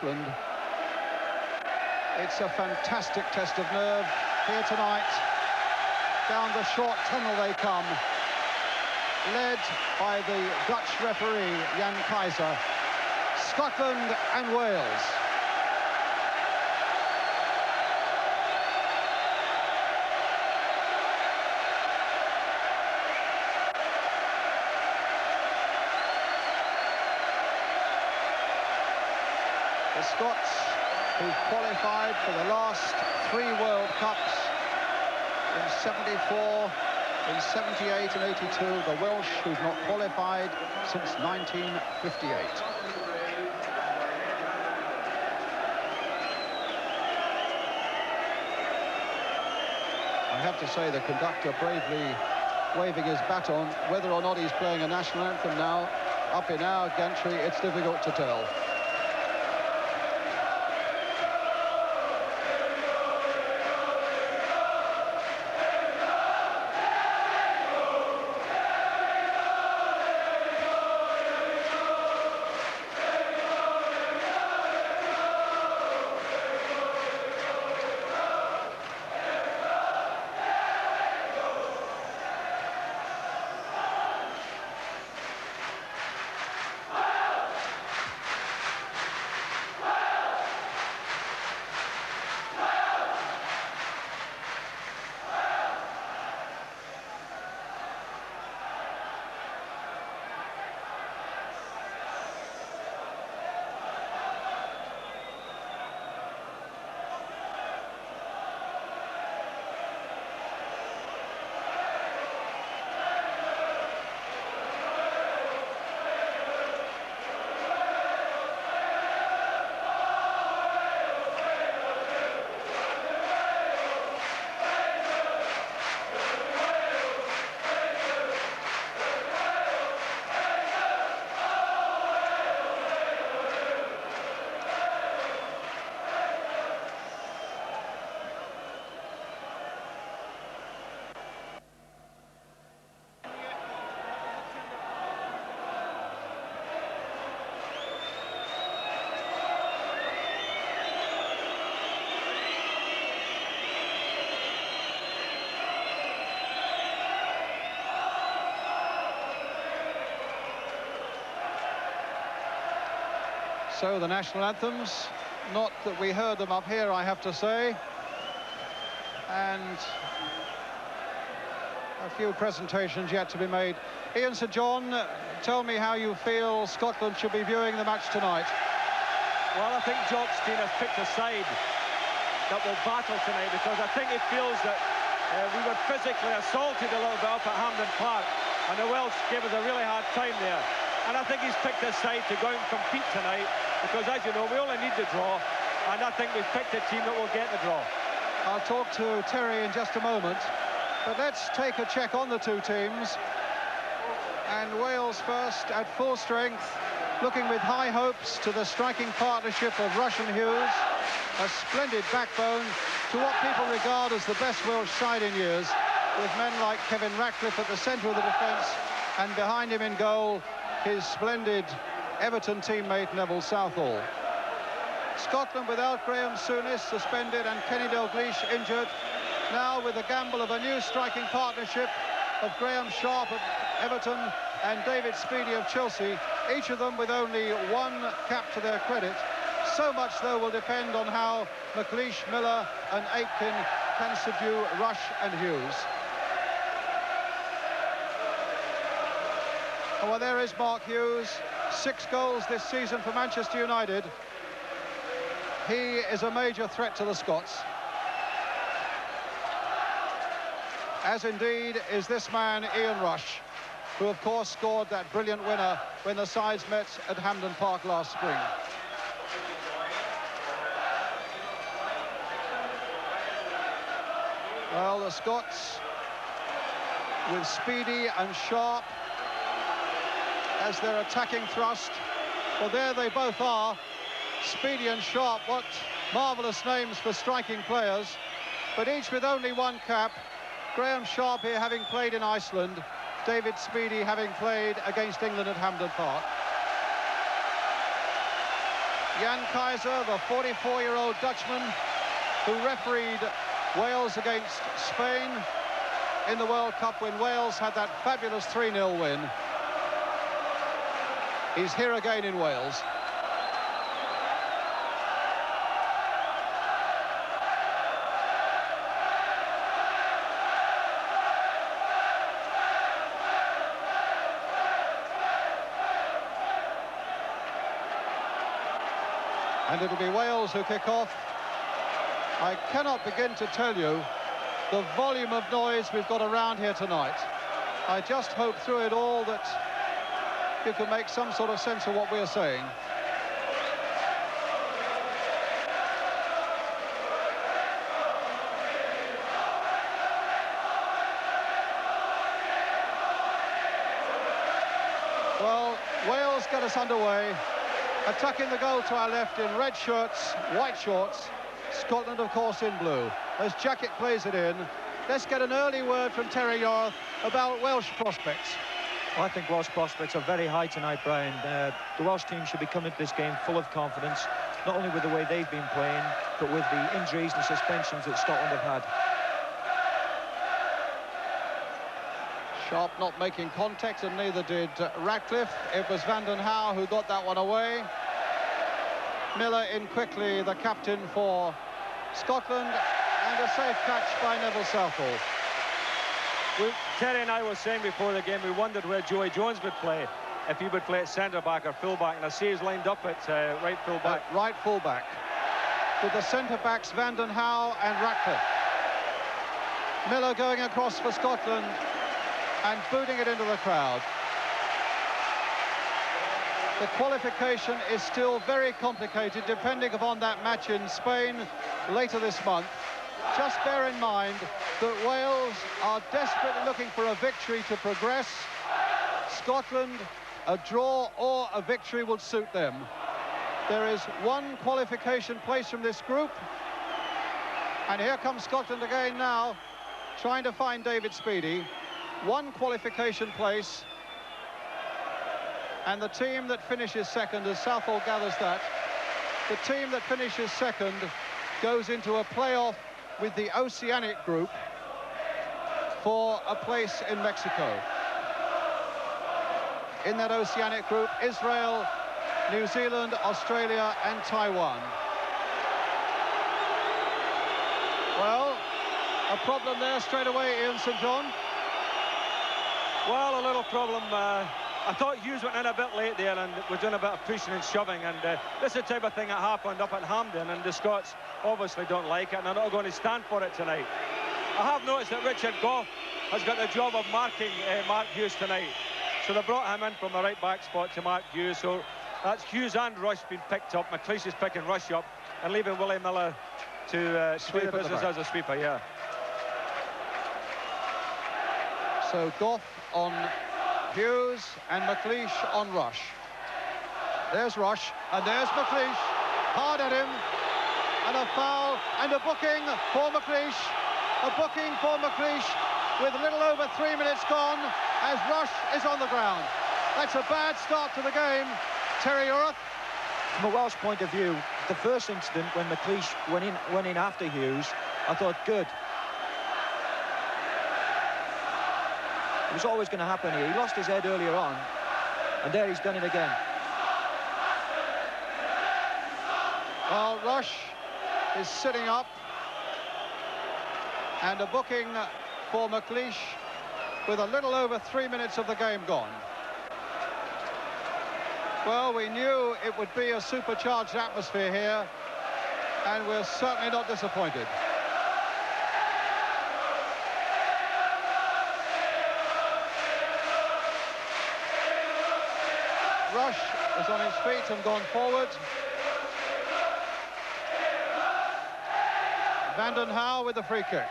Iceland. It's a fantastic test of nerve here tonight. Down the short tunnel they come, led by the Dutch referee, Jan Keizer. Scotland and Wales. The Scots, who've qualified for the last 3 World Cups in 74, in 78 and 82. The Welsh, who've not qualified since 1958. I have to say the conductor bravely waving his baton. Whether or not he's playing a national anthem now, up in our gantry, it's difficult to tell. So the national anthems, not that we heard them up here, I have to say. And a few presentations yet to be made. Ian St John, tell me how you feel Scotland should be viewing the match tonight. Well, I think Jock Stein has picked a side that will battle tonight, because I think he feels that we were physically assaulted a little bit up at Hampden Park, and the Welsh gave us a really hard time there. And I think he's picked a side to go out and compete tonight, because, as you know, we only need the draw, and I think we've picked a team that will get the draw. I'll talk to Terry in just a moment, but let's take a check on the two teams. And Wales first at full strength, looking with high hopes to the striking partnership of Rush and Hughes, a splendid backbone to what people regard as the best Welsh side in years, with men like Kevin Ratcliffe at the centre of the defence, and behind him in goal, his splendid Everton teammate Neville Southall. Scotland without Graham Souness suspended and Kenny Dalglish injured. Now with the gamble of a new striking partnership of Graham Sharp at Everton and David Speedie of Chelsea, each of them with only 1 cap to their credit. So much, though, will depend on how McLeish, Miller and Aitken can subdue Rush and Hughes. Oh, well, there is Mark Hughes, 6 goals this season for Manchester United. He is a major threat to the Scots. As indeed is this man, Ian Rush, who of course scored that brilliant winner when the sides met at Hampden Park last spring. Well, the Scots with Speedie and Sharp as their attacking thrust. Well, there they both are. Speedie and Sharp, what marvellous names for striking players, but each with only 1 cap. Graham Sharp here having played in Iceland, David Speedie having played against England at Hampden Park. Jan Keizer, the 44-year-old Dutchman who refereed Wales against Spain in the World Cup when Wales had that fabulous 3-0 win. He's here again in Wales. And it'll be Wales who kick off. I cannot begin to tell you the volume of noise we've got around here tonight. I just hope through it all that you can make some sort of sense of what we're saying. Well, Wales get us underway. Attacking the goal to our left in red shirts, white shorts. Scotland, of course, in blue. As Jacket plays it in, let's get an early word from Terry Yorath about Welsh prospects. I think Welsh prospects are very high tonight, Brian. The Welsh team should be coming to this game full of confidence, not only with the way they've been playing, but with the injuries and suspensions that Scotland have had. Sharp not making contact, and neither did Ratcliffe. It was Van den Hauwe who got that one away. Miller in quickly, the captain for Scotland, and a safe catch by Neville Southall. Terry and I were saying before the game, we wondered where Joey Jones would play, if he would play at centre-back or full-back, and I see he's lined up at right full-back. Right full-back, with the centre-backs Van den Hauwe and Ratcliffe. Miller going across for Scotland and booting it into the crowd. The qualification is still very complicated, depending upon that match in Spain later this month. Just bear in mind that Wales are desperately looking for a victory to progress. Scotland, a draw or a victory would suit them. There is one qualification place from this group, and here comes Scotland again now, trying to find David Speedie. One qualification place, and the team that finishes second, as Southall gathers that, the team that finishes second goes into a playoff with the Oceanic group for a place in Mexico. In that Oceanic group, Israel, New Zealand, Australia and Taiwan. Well, a problem there straight away, Ian St John. Well, a little problem. I thought Hughes went in a bit late there and was doing a bit of pushing and shoving, and this is the type of thing that happened up at Hampden, and the Scots obviously don't like it, and they're not going to stand for it tonight. I have noticed that Richard Gough has got the job of marking Mark Hughes tonight, so they brought him in from the right back spot to mark Hughes. So that's Hughes and Rush being picked up. McLeish is picking Rush up and leaving Willie Miller to do the business as a sweeper. Yeah. So Gough on Hughes and McLeish on Rush. There's Rush, and there's McLeish. Hard at him, and a foul, and a booking for McLeish. A booking for McLeish with a little over 3 minutes gone as Rush is on the ground. That's a bad start to the game. Terry Yorath. From a Welsh point of view, the first incident when McLeish went in after Hughes, I thought, good. It was always going to happen here. He lost his head earlier on, and there he's done it again. Well, Rush is sitting up, and a booking for McLeish with a little over 3 minutes of the game gone. Well, we knew it would be a supercharged atmosphere here, and we're certainly not disappointed. Rush is on his feet and gone forward. Van den Hauwe with the free kick.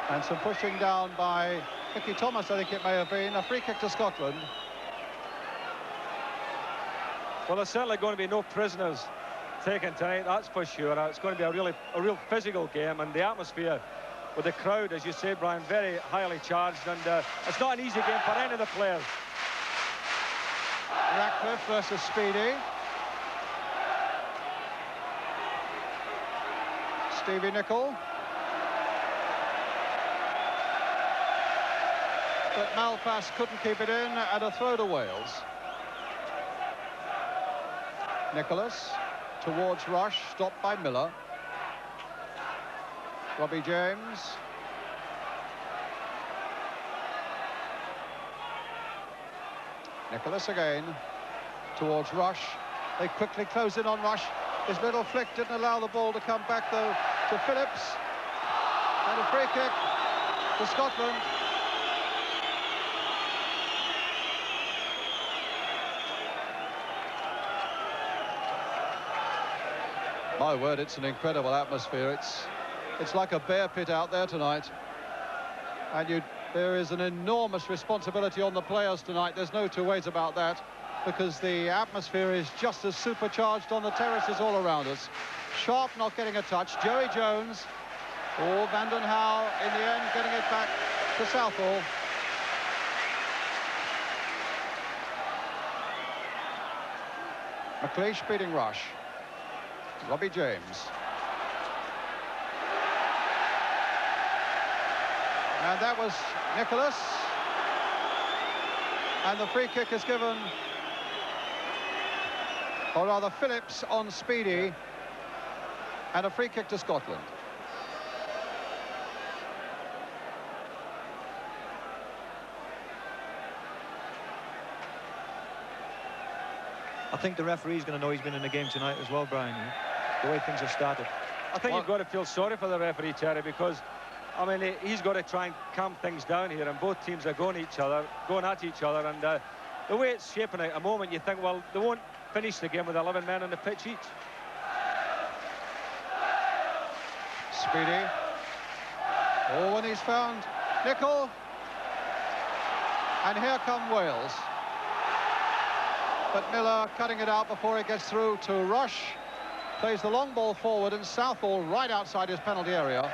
And some pushing down by Mickey Thomas, I think it may have been. A free kick to Scotland. Well, there's certainly going to be no prisoners taken tonight, that's for sure. It's going to be a real physical game, and the atmosphere with the crowd, as you say, Brian, very highly charged, and it's not an easy game for any of the players. Ratcliffe versus Speedy. Stevie Nicol. But Malpass couldn't keep it in, and a throw to Wales. Nicholas towards Rush, stopped by Miller. Robbie James. Nicholas again towards Rush. They quickly close in on Rush. His little flick didn't allow the ball to come back, though, to Phillips. And a free kick to Scotland. My word, it's an incredible atmosphere. It's like a bear pit out there tonight. And there is an enormous responsibility on the players tonight. There's no two ways about that, because the atmosphere is just as supercharged on the terraces all around us. Sharp not getting a touch. Joey Jones. Oh, Vanden Hauwe in the end getting it back to Southall. McLeish beating Rush. Robbie James. And that was Nicholas. And the free kick is given, or rather Phillips on Speedy. And a free kick to Scotland. I think the referee's going to know he's been in the game tonight as well, Brian, the way things have started. I think you've got to feel sorry for the referee, Terry, because, I mean, he's got to try and calm things down here, and both teams are going at each other, and the way it's shaping out at the moment, you think, well, they won't finish the game with 11 men on the pitch each. Speedy. Oh, and he's found Nicol. And here come Wales. But Miller cutting it out before it gets through to Rush. Plays the long ball forward, and Southall right outside his penalty area.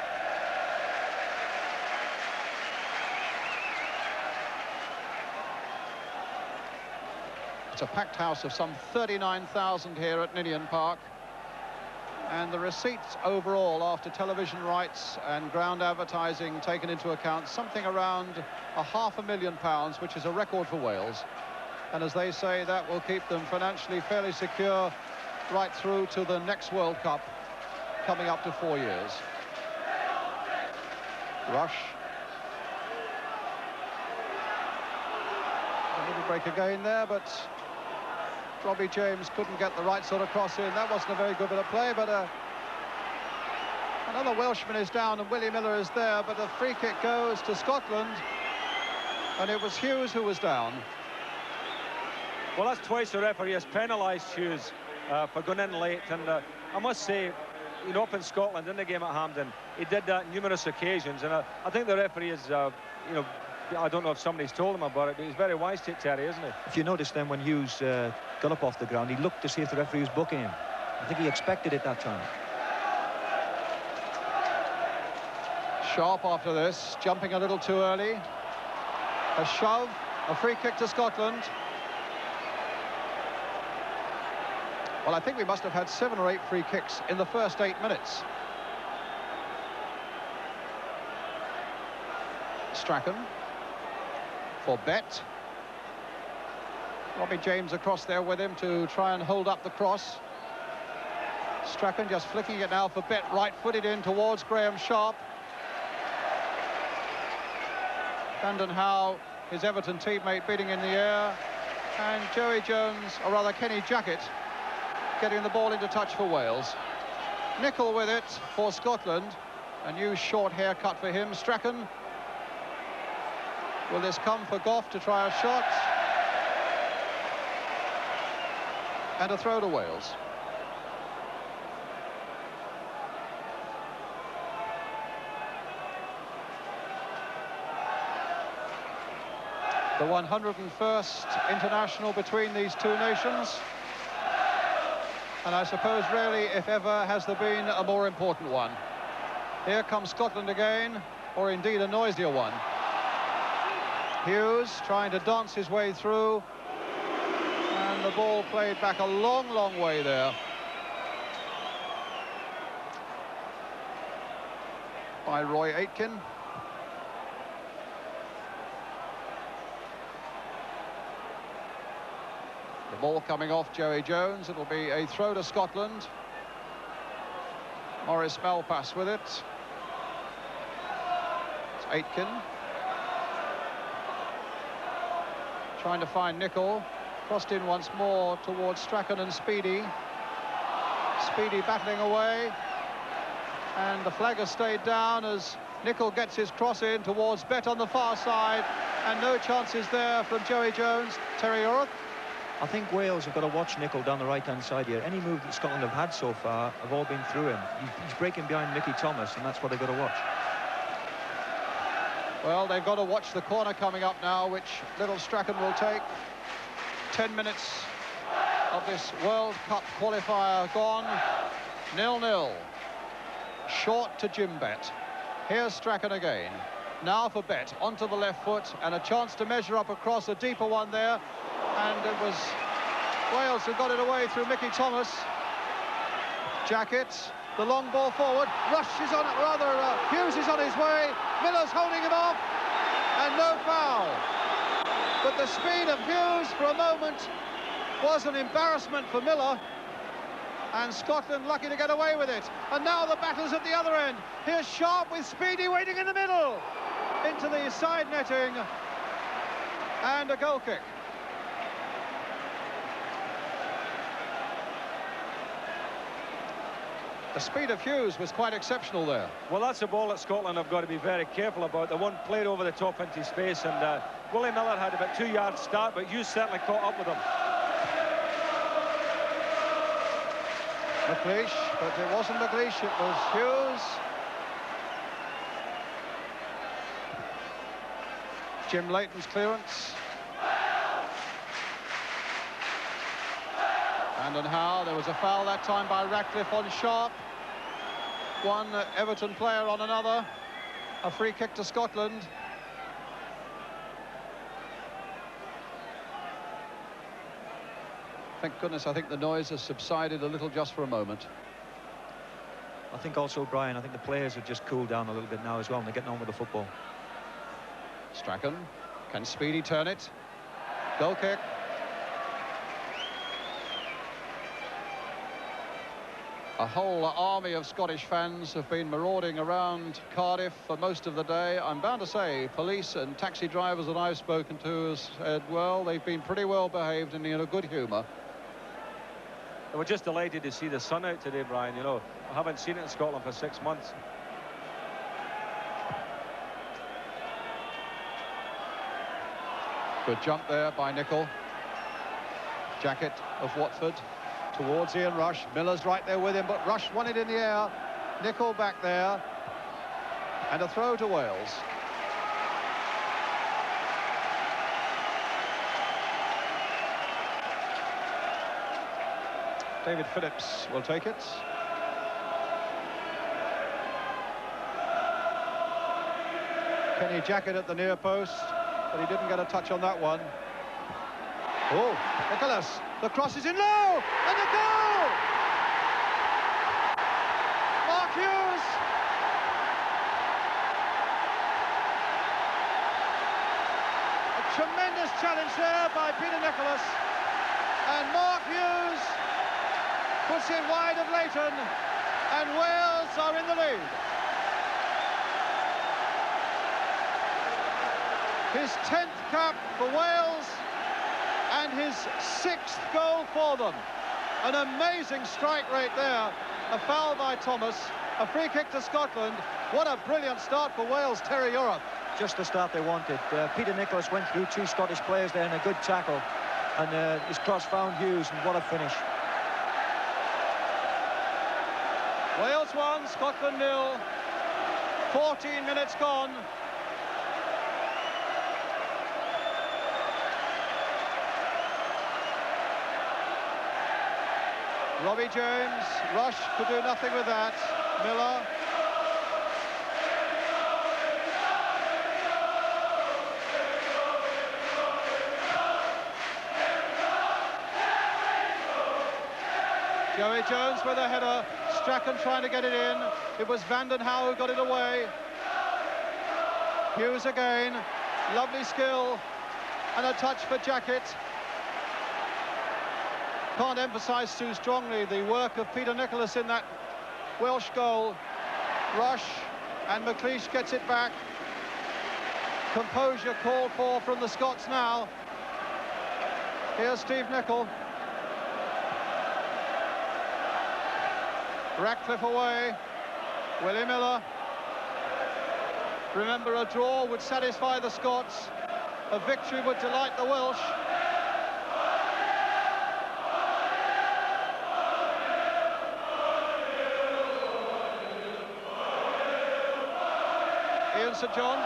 It's a packed house of some 39,000 here at Ninian Park. And the receipts overall, after television rights and ground advertising taken into account, something around £500,000, which is a record for Wales. And as they say, that will keep them financially fairly secure right through to the next World Cup, coming up to 4 years. Rush. A little break again there, but Robbie James couldn't get the right sort of cross in. That wasn't a very good bit of play, but another Welshman is down and Willie Miller is there, but the free kick goes to Scotland, and it was Hughes who was down. Well, that's twice the referee has penalised Hughes for going in late, and I must say, you know, up in Scotland in the game at Hampden, he did that numerous occasions, and I think the referee is, you know, I don't know if somebody's told him about it, but he's very wise to it, Terry, isn't he? If you notice then, when Hughes got up off the ground, he looked to see if the referee was booking him. I think he expected it that time. Sharp after this, jumping a little too early. A shove, a free kick to Scotland. Well, I think we must have had 7 or 8 free kicks in the first 8 minutes. Strachan for Bet. Robbie James across there with him to try and hold up the cross. Strachan just flicking it now for Bet, right-footed in towards Graham Sharp. Vanden Hauwe, his Everton teammate, beating in the air. And Joey Jones, or rather Kenny Jackett, getting the ball into touch for Wales. Nicol with it for Scotland. A new short haircut for him. Strachan. Will this come for Gough to try a shot? And a throw to Wales. The 101st international between these two nations. And I suppose rarely, if ever, has there been a more important one. Here comes Scotland again, or indeed a noisier one. Hughes trying to dance his way through. And and the ball played back a long, long way there by Roy Aitken. The ball coming off Joey Jones. It'll be a throw to Scotland. Maurice Malpas with it. It's Aitken. Trying to find Nicol. Crossed in once more towards Strachan and Speedy. Speedy battling away. And the flag has stayed down as Nicol gets his cross in towards Bett on the far side. And no chances there from Joey Jones. Terry Orth. I think Wales have got to watch Nicol down the right-hand side here. Any move that Scotland have had so far have all been through him. He's breaking behind Mickey Thomas, and that's what they've got to watch. Well, they've got to watch the corner coming up now, which little Strachan will take. 10 minutes of this World Cup qualifier gone. 0-0. Short to Jim Bett. Here's Strachan again. Now for Bett, onto the left foot, and a chance to measure up across, a deeper one there. And it was Wales who got it away through Mickey Thomas. Jackett, the long ball forward. Rush is on it, rather, Hughes is on his way. Miller's holding it off, and no foul. But the speed of Hughes for a moment was an embarrassment for Miller. And Scotland lucky to get away with it. And now the battle's at the other end. Here's Sharp with Speedy waiting in the middle. Into the side netting. And a goal kick. The speed of Hughes was quite exceptional there. Well, that's a ball that Scotland have got to be very careful about. The one played over the top into space, and Willie Miller had about 2 yards start, but Hughes certainly caught up with him. McLeish, but it wasn't McLeish, it was Hughes. Jim Leighton's clearance. And Howe, there was a foul that time by Ratcliffe on Sharp. One Everton player on another. A free kick to Scotland. Thank goodness, I think the noise has subsided a little just for a moment. I think also, Brian, I think the players have just cooled down a little bit now as well, and they're getting on with the football. Strachan, can Speedy turn it? Goal kick. A whole army of Scottish fans have been marauding around Cardiff for most of the day. I'm bound to say police and taxi drivers that I've spoken to have said, well, they've been pretty well behaved and in a good humour. They were just delighted to see the sun out today, Brian. You know, I haven't seen it in Scotland for 6 months. Good jump there by Nicol. Jackett of Watford towards Ian Rush. Miller's right there with him, but Rush won it in the air. Nicol back there. And a throw to Wales. David Phillips will take it. Kenny Jackett at the near post, but he didn't get a touch on that one. Oh, Nicholas, the cross is in low, and a goal! Mark Hughes. A tremendous challenge there by Peter Nicholas, and Mark Hughes puts it wide of Leighton, and Wales are in the lead. His 10th cap for Wales and his 6th goal for them. An amazing strike rate there. A foul by Thomas, a free kick to Scotland. What a brilliant start for Wales, Terry Europe. Just the start they wanted. Peter Nicholas went through 2 Scottish players there in a good tackle, and his cross found Hughes, and what a finish. Wales 1, Scotland 0. 14 minutes gone. Robbie James, Rush could do nothing with that. Miller. Joey Jones with a header. Strachan trying to get it in. It was Vanden Hauwe who got it away. Hughes again. Lovely skill. And a touch for Jackett. Can't emphasise too strongly the work of Peter Nicholas in that Welsh goal. Rush, and McLeish gets it back. Composure called for from the Scots now. Here's Steve Nicol. Ratcliffe away. Willie Miller. Remember, a draw would satisfy the Scots. A victory would delight the Welsh. Ian St John.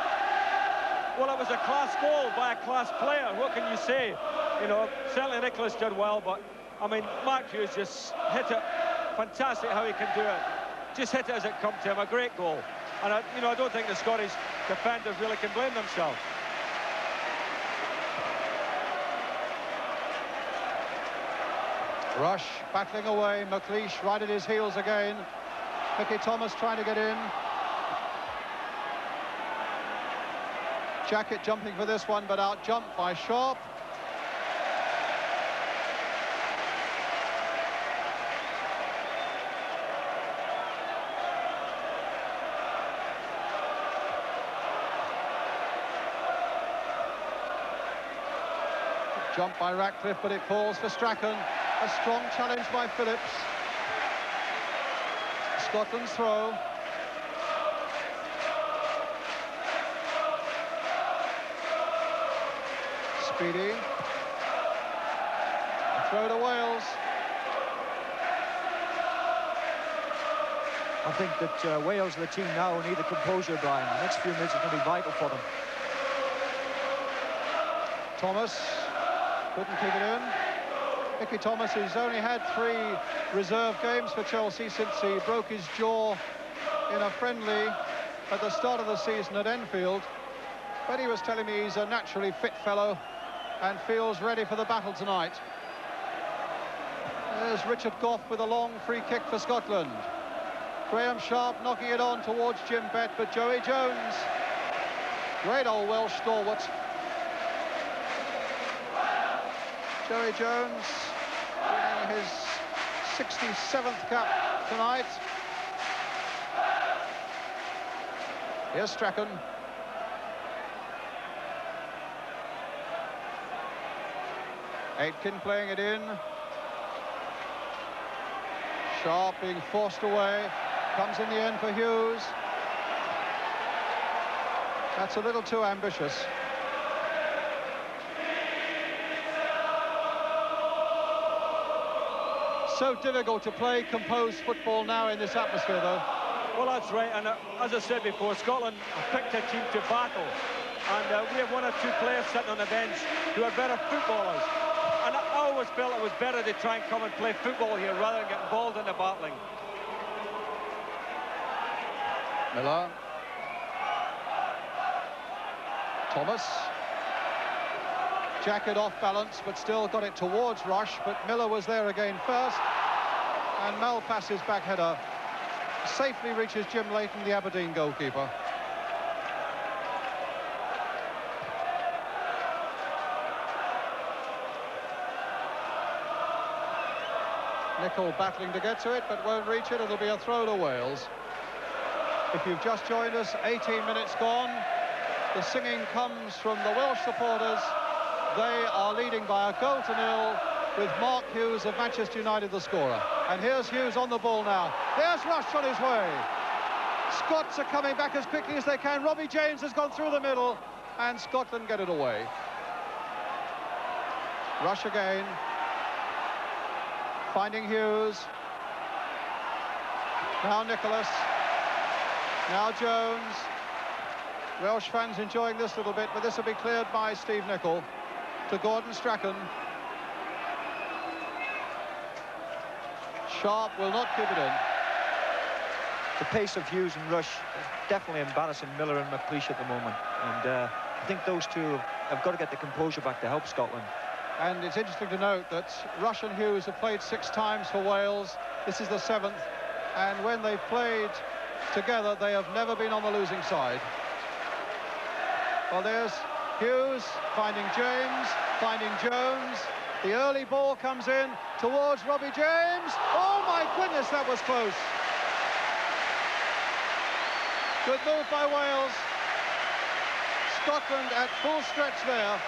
Well, it was a class goal by a class player. What can you say? You know, certainly Nicholas did well, but I mean, Mark Hughes just hit it. Fantastic how he can do it. Just hit it as it comes to him. A great goal. And I don't think the Scottish defenders really can blame themselves. Rush battling away. McLeish right at his heels again. Mickey Thomas trying to get in. Jackett jumping for this one, but out-jumped by Sharp. Jump by Ratcliffe, but it falls for Strachan. A strong challenge by Phillips. Scotland's throw. Speedy. A throw to Wales. I think that Wales, the team now, need the composure, Brian. The next few minutes are going to be vital for them. Thomas couldn't keep it in. Mickey Thomas, who's only had 3 reserve games for Chelsea since he broke his jaw in a friendly at the start of the season at Enfield. But he was telling me he's a naturally fit fellow and feels ready for the battle tonight. There's Richard Gough with a long free kick for Scotland. Graham Sharp knocking it on towards Jim Bett, but Joey Jones, great old Welsh stalwart. Joey Jones winning his 67th cap tonight. Here's Strachan. Aitken playing it in. Sharp being forced away. Comes in the end for Hughes. That's a little too ambitious. So difficult to play composed football now in this atmosphere, though. Well, that's right, and as I said before, Scotland have picked a team to battle, and we have 1 or 2 players sitting on the bench who are better footballers, and I always felt it was better to try and come and play football here rather than get involved in the battling. Miller. Thomas. Jackett off balance, but still got it towards Rush, but Miller was there again first, and Malpass's back header safely reaches Jim Leighton, the Aberdeen goalkeeper. Nicol battling to get to it, but won't reach it. It'll be a throw to Wales. If you've just joined us, 18 minutes gone. The singing comes from the Welsh supporters. They are leading by 1-0 with Mark Hughes of Manchester United the scorer. And here's Hughes on the ball now. There's Rush on his way. Scots are coming back as quickly as they can. Robbie James has gone through the middle, and Scotland get it away. Rush again. Finding Hughes. Now Nicholas. Now Jones. Welsh fans enjoying this little bit, but this will be cleared by Steve Nicol to Gordon Strachan. Sharp will not keep it in. The pace of Hughes and Rush definitely embarrassing Miller and McLeish at the moment, and I think those two have got to get the composure back to help Scotland. And it's interesting to note that Rush and Hughes have played 6 times for Wales. This is the 7th. And when they've played together, they have never been on the losing side. Well, there's Hughes finding James, finding Jones. The early ball comes in towards Robbie James. Oh, my goodness, that was close. Good move by Wales. Scotland at full stretch there.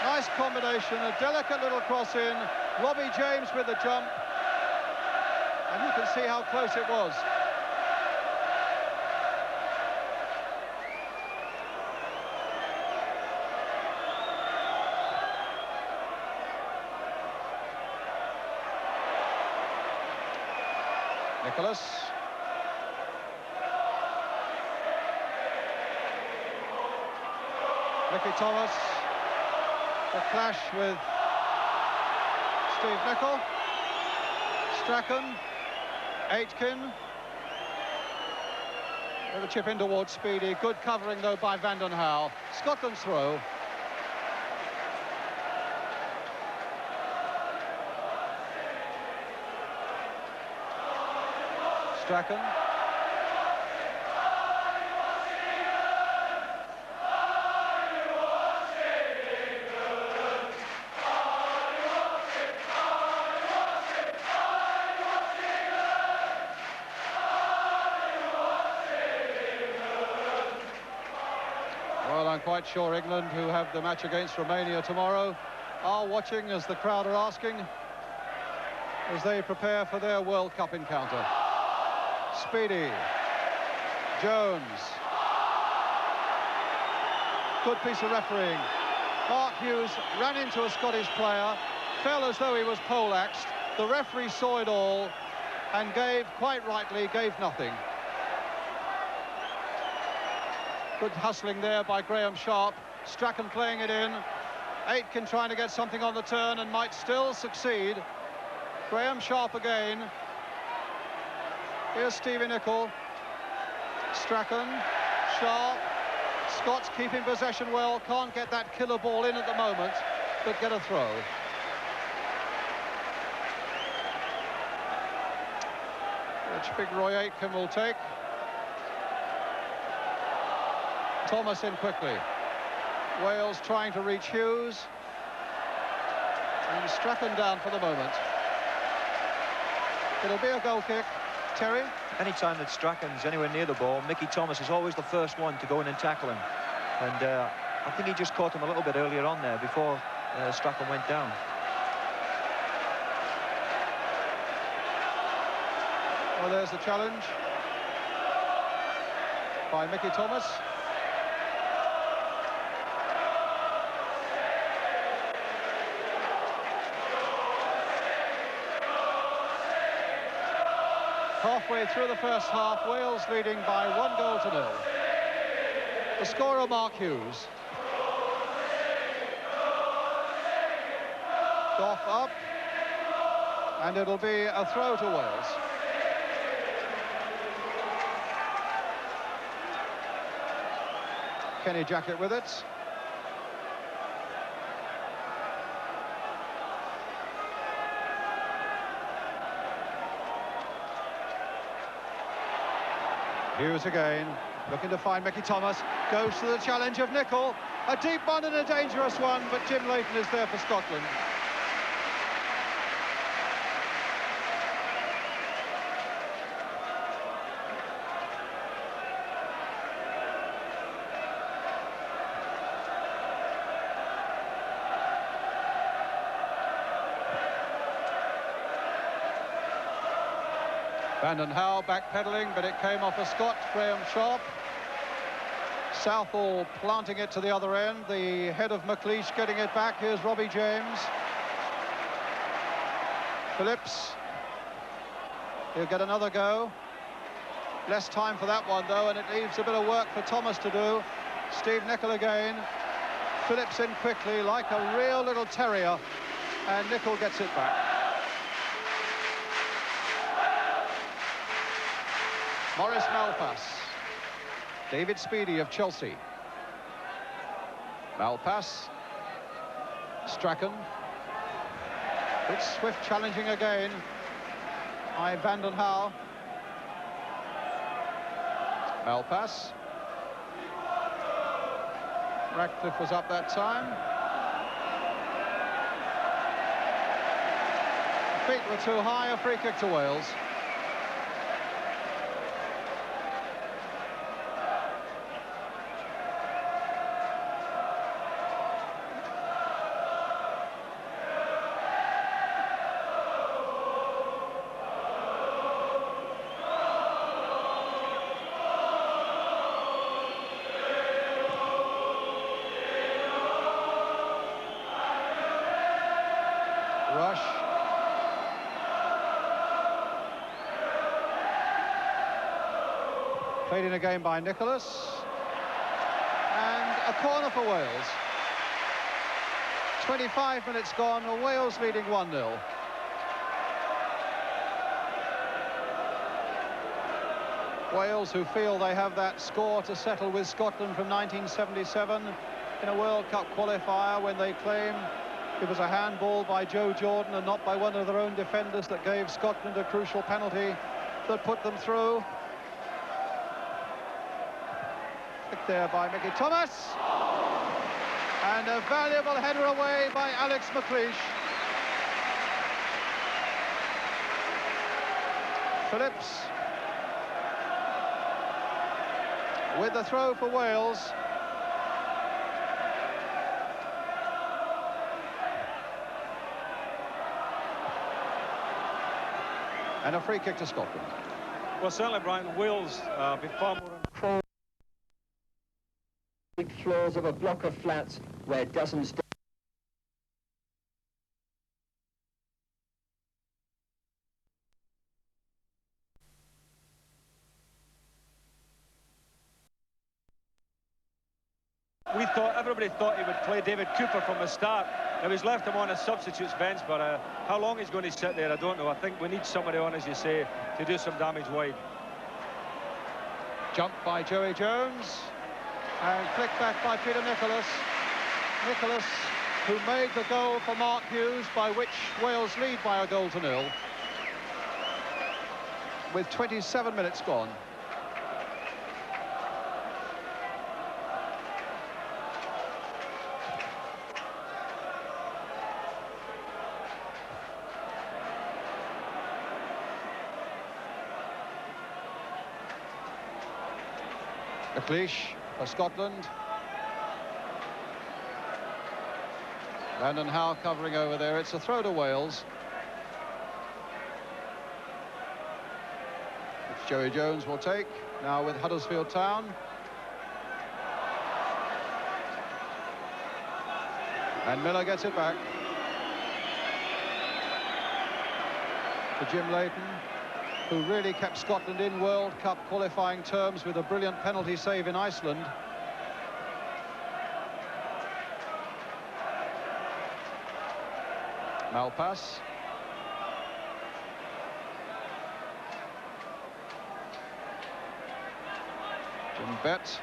Nice combination, a delicate little cross in. Robbie James with the jump. And you can see how close it was. Nicholas. Mickey Thomas. The clash with Steve Nicol. Strachan. Aitken. With a chip in towards Speedy. Good covering, though, by Vanden Hauwe. Scotland's throw. Strachan. Well, I'm quite sure England, who have the match against Romania tomorrow, are watching, as the crowd are asking, as they prepare for their World Cup encounter. Speedy. Jones. Good piece of refereeing. Mark Hughes ran into a Scottish player, fell as though he was poleaxed. The referee saw it all and gave, quite rightly, gave nothing. Good hustling there by Graham Sharp. Strachan playing it in. Aitken trying to get something on the turn and might still succeed. Graham Sharp again. Here's Stevie Nicol. Strachan. Sharp. Scott's keeping possession well. Can't get that killer ball in at the moment, but get a throw. Which big Roy Aitken will take. Thomas in quickly. Wales trying to reach Hughes. And Strachan down for the moment. It'll be a goal kick. Terry? Anytime that Strachan's anywhere near the ball, Mickey Thomas is always the first one to go in and tackle him. And I think he just caught him a little bit earlier on there before Strachan went down. Well, there's the challenge by Mickey Thomas. Halfway through the first half, Wales leading by 1-0. The scorer, Mark Hughes. Gough up, and it'll be a throw to Wales. Kenny Jackett with it. Hughes again, looking to find Mickey Thomas, goes to the challenge of Nicol. A deep one and a dangerous one, but Jim Leighton is there for Scotland. Vanden Hauwe backpedaling, but it came off a Scot, Graham Sharp. Southall planting it to the other end. The head of McLeish getting it back. Here's Robbie James. Phillips. He'll get another go. Less time for that one, though, and it leaves a bit of work for Thomas to do. Steve Nicol again. Phillips in quickly, like a real little terrier, and Nicol gets it back. Maurice Malpas. David Speedy of Chelsea. Malpas. Strachan. It's swift challenging again by Vanden Hauwe. Malpass. Ratcliffe was up that time. Feet were too high, a free kick to Wales. Rush. Played in again by Nicholas. And a corner for Wales. 25 minutes gone, Wales leading 1-0. Wales, who feel they have that score to settle with Scotland from 1977 in a World Cup qualifier, when they claim it was a handball by Joe Jordan and not by one of their own defenders that gave Scotland a crucial penalty that put them through. Picked there by Mickey Thomas. And a valuable header away by Alex McLeish. Phillips with the throw for Wales. And a free kick to Scotland. Well, certainly, Brian, Wales be far more Four big floors of a block of flats where dozens. Everybody thought he would play David Cooper from the start. Now he's left him on a substitutes bench, but how long he's going to sit there, I don't know. I think we need somebody on, as you say, to do some damage wide. Jump by Joey Jones and flicked back by Peter Nicholas. Nicholas, who made the goal for Mark Hughes, by which Wales lead by a goal to nil, with 27 minutes gone. McLeish for Scotland. Vanden Hauwe covering over there. It's a throw to Wales. Which Joey Jones will take now with Huddersfield Town. And Miller gets it back to Jim Leighton, who really kept Scotland in World Cup qualifying terms with a brilliant penalty save in Iceland. Malpass. Jim Bett.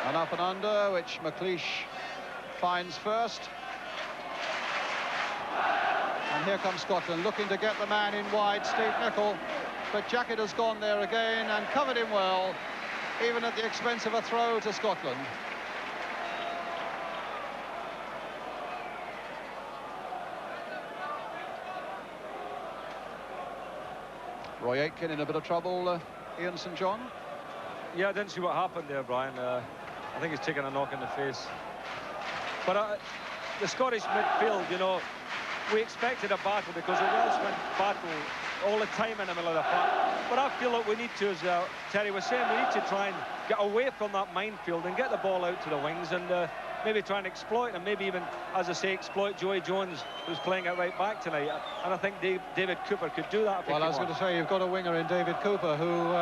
And up and under, which McLeish finds first. And here comes Scotland, looking to get the man in wide, Steve Nicol. But Jackett has gone there again and covered him well, even at the expense of a throw to Scotland. Roy Aitken in a bit of trouble, Ian St John. Yeah, I didn't see what happened there, Brian. I think he's taken a knock in the face. But the Scottish midfield, you know, we expected a battle because the Welshmen battle all the time in the middle of the park. But I feel like we need to, as Terry was saying, we need to try and get away from that minefield and get the ball out to the wings and maybe try and exploit, and maybe even, as I say, exploit Joey Jones, who's playing at right back tonight. And I think David Cooper could do that. Well, I was going to say, you've got a winger in David Cooper who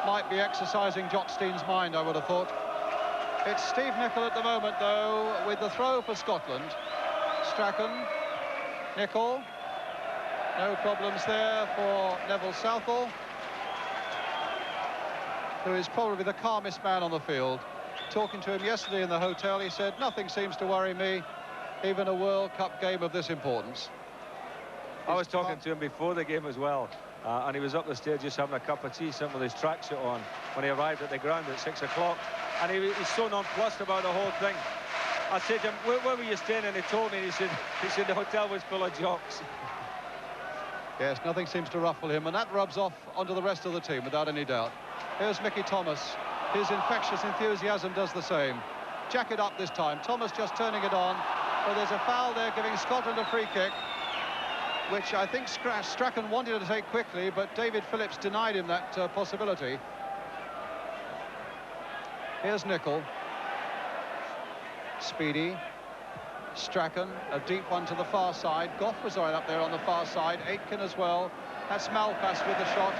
might be exercising Jock Stein's mind, I would have thought. It's Steve Nicol at the moment, though, with the throw for Scotland. Strachan, Nicol. No problems there for Neville Southall, who is probably the calmest man on the field. talking to him yesterday in the hotel, he said, nothing seems to worry me, even a World Cup game of this importance. I was talking to him before the game as well, and he was up the stairs just having a cup of tea, sitting with his tracksuit on, when he arrived at the ground at 6 o'clock. And he's so nonplussed about the whole thing. I said to him, where were you staying? And he told me, and he said the hotel was full of jocks. Yes, nothing seems to ruffle him, and that rubs off onto the rest of the team, without any doubt. Here's Mickey Thomas. His infectious enthusiasm does the same. Jack it up this time. Thomas just turning it on. But there's a foul there, giving Scotland a free kick, which I think Strachan wanted to take quickly, but David Phillips denied him that possibility. Here's Nicol. Speedy. Strachan, a deep one to the far side. Gough was right up there on the far side. Aitken as well. That's Malpass with the shot.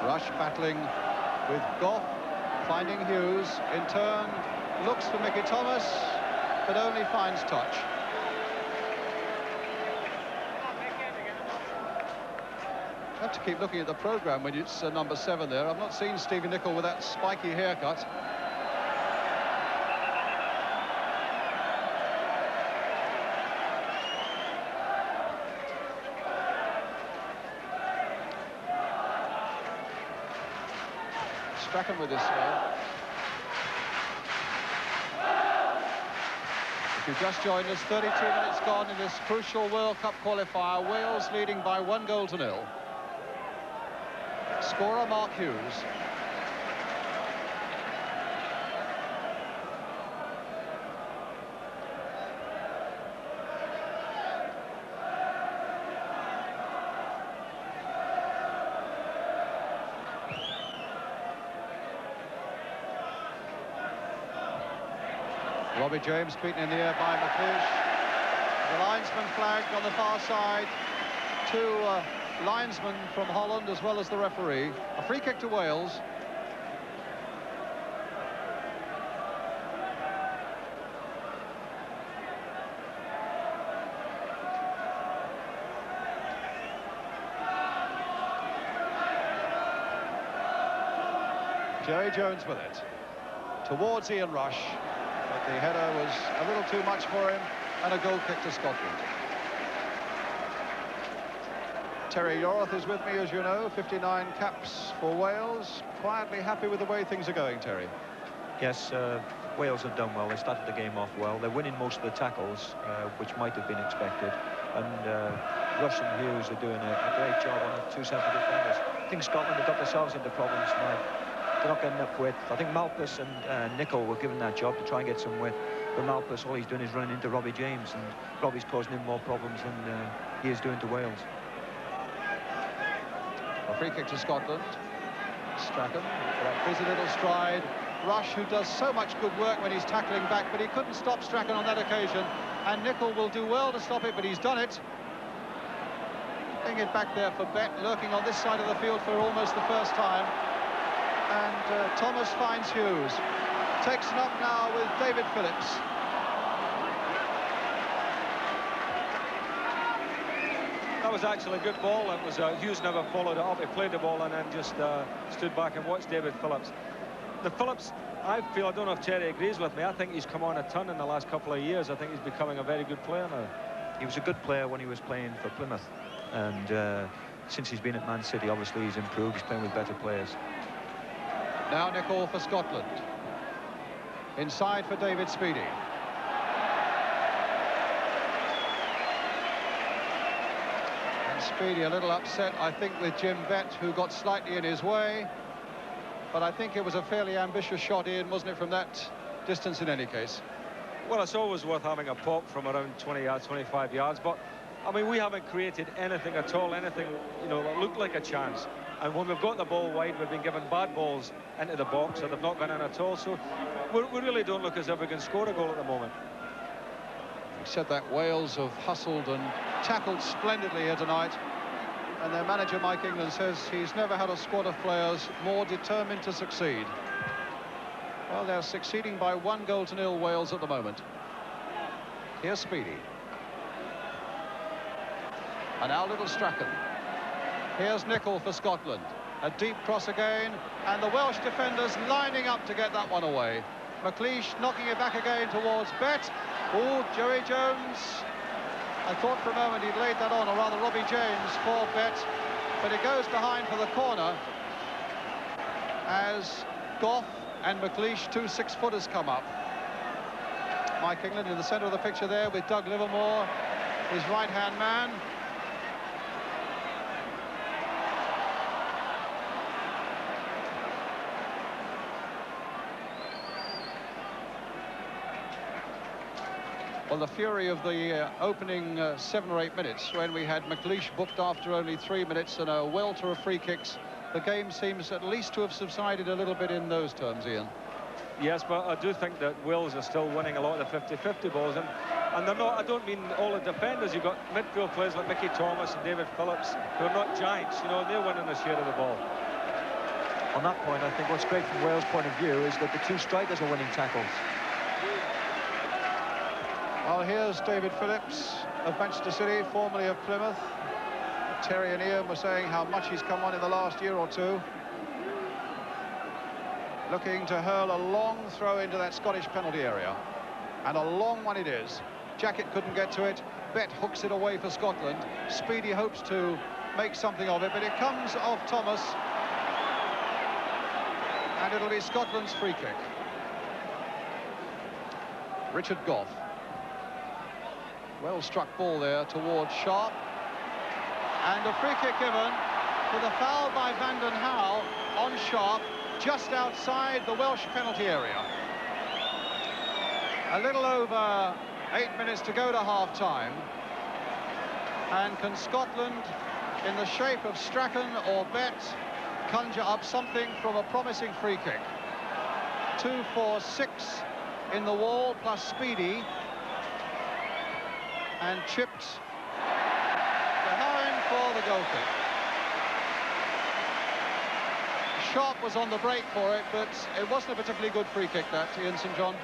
Rush battling with Gough, finding Hughes. In turn, looks for Mickey Thomas, but only finds touch. I have to keep looking at the programme when it's number 7 there. I've not seen Stevie Nicol with that spiky haircut. Strachan with this spell. If you've just joined us, 32 minutes gone in this crucial World Cup qualifier. Wales leading by 1-0. Scorer Mark Hughes. Robbie James beaten in the air by McLeish. The linesman flagged on the far side. Two linesmen from Holland as well as the referee. A free kick to Wales. Jerry Jones with it. Towards Ian Rush. But the header was a little too much for him, and a goal kick to Scotland. Terry Yorath is with me, as you know, 59 caps for Wales. Quietly happy with the way things are going, Terry. Yes, Wales have done well. They started the game off well. They're winning most of the tackles, which might have been expected. And Rush and Hughes are doing a great job on the two central defenders. I think Scotland have got themselves into problems tonight. They're not getting enough width. I think Malpass and Nicol were given that job to try and get some width. But Malpass, all he's doing is running into Robbie James, and Robbie's causing him more problems than he is doing to Wales. A free kick to Scotland. Strachan, that busy little stride. Rush, who does so much good work when he's tackling back, but he couldn't stop Strachan on that occasion. And Nicol will do well to stop it, but he's done it. Putting it back there for Bett, lurking on this side of the field for almost the first time. And Thomas finds Hughes. Takes it up now with David Phillips. That was actually a good ball. It was Hughes never followed it up. He played the ball and then just stood back and watched David Phillips. The Phillips, I feel, I don't know if Terry agrees with me, I think he's come on a ton in the last couple of years. I think he's becoming a very good player now. He was a good player when he was playing for Plymouth, and since he's been at Man City, obviously he's improved. He's playing with better players. Now Nicol for Scotland. Inside for David Speedy. And Speedy a little upset, I think, with Jim Bett, who got slightly in his way. But I think it was a fairly ambitious shot in, wasn't it, from that distance in any case? Well, it's always worth having a pop from around 20 yards, 25 yards. But, I mean, we haven't created anything at all, anything, you know, that looked like a chance. And when we've got the ball wide, we've been given bad balls into the box, and they've not gone in at all. So we really don't look as if we can score a goal at the moment. We said that Wales have hustled and tackled splendidly here tonight. And their manager, Mike England, says he's never had a squad of players more determined to succeed. Well, they're succeeding by 1-0 Wales at the moment. Here's Speedy. And now little Strachan. Here's Nicol for Scotland. A deep cross again, and the Welsh defenders lining up to get that one away. McLeish knocking it back again towards Bett. Oh, Joey Jones. I thought for a moment he'd laid that on, or rather Robbie James for Bett, but it goes behind for the corner as Gough and McLeish, 2 6-footers, come up. Mike England in the centre of the picture there with Doug Livermore, his right-hand man. Well, the fury of the opening 7 or 8 minutes, when we had McLeish booked after only 3 minutes and a welter of free kicks, the game seems at least to have subsided a little bit in those terms, Ian. Yes, but I do think that Wales are still winning a lot of the 50-50 balls, and they're not. I don't mean all the defenders. You've got midfield players like Mickey Thomas and David Phillips, who are not giants, you know, and they're winning a share of the ball. On that point, I think what's great from Wales' point of view is that the 2 strikers are winning tackles. Well, here's David Phillips of Manchester City, formerly of Plymouth. Terry and Ian were saying how much he's come on in the last year or two. Looking to hurl a long throw into that Scottish penalty area. And a long one it is. Jackett couldn't get to it. Bett hooks it away for Scotland. Speedy hopes to make something of it, but it comes off Thomas. And it'll be Scotland's free kick. Richard Gough. Well struck ball there towards Sharp. And a free kick given for the foul by Vanden Hauwe on Sharp, just outside the Welsh penalty area. A little over 8 minutes to go to half-time. And can Scotland, in the shape of Strachan or Bett, conjure up something from a promising free kick? 2, 4, 6 in the wall, plus Speedy. And chipped behind for the goal kick. Sharp was on the break for it, but it wasn't a particularly good free kick, that, Ian St John.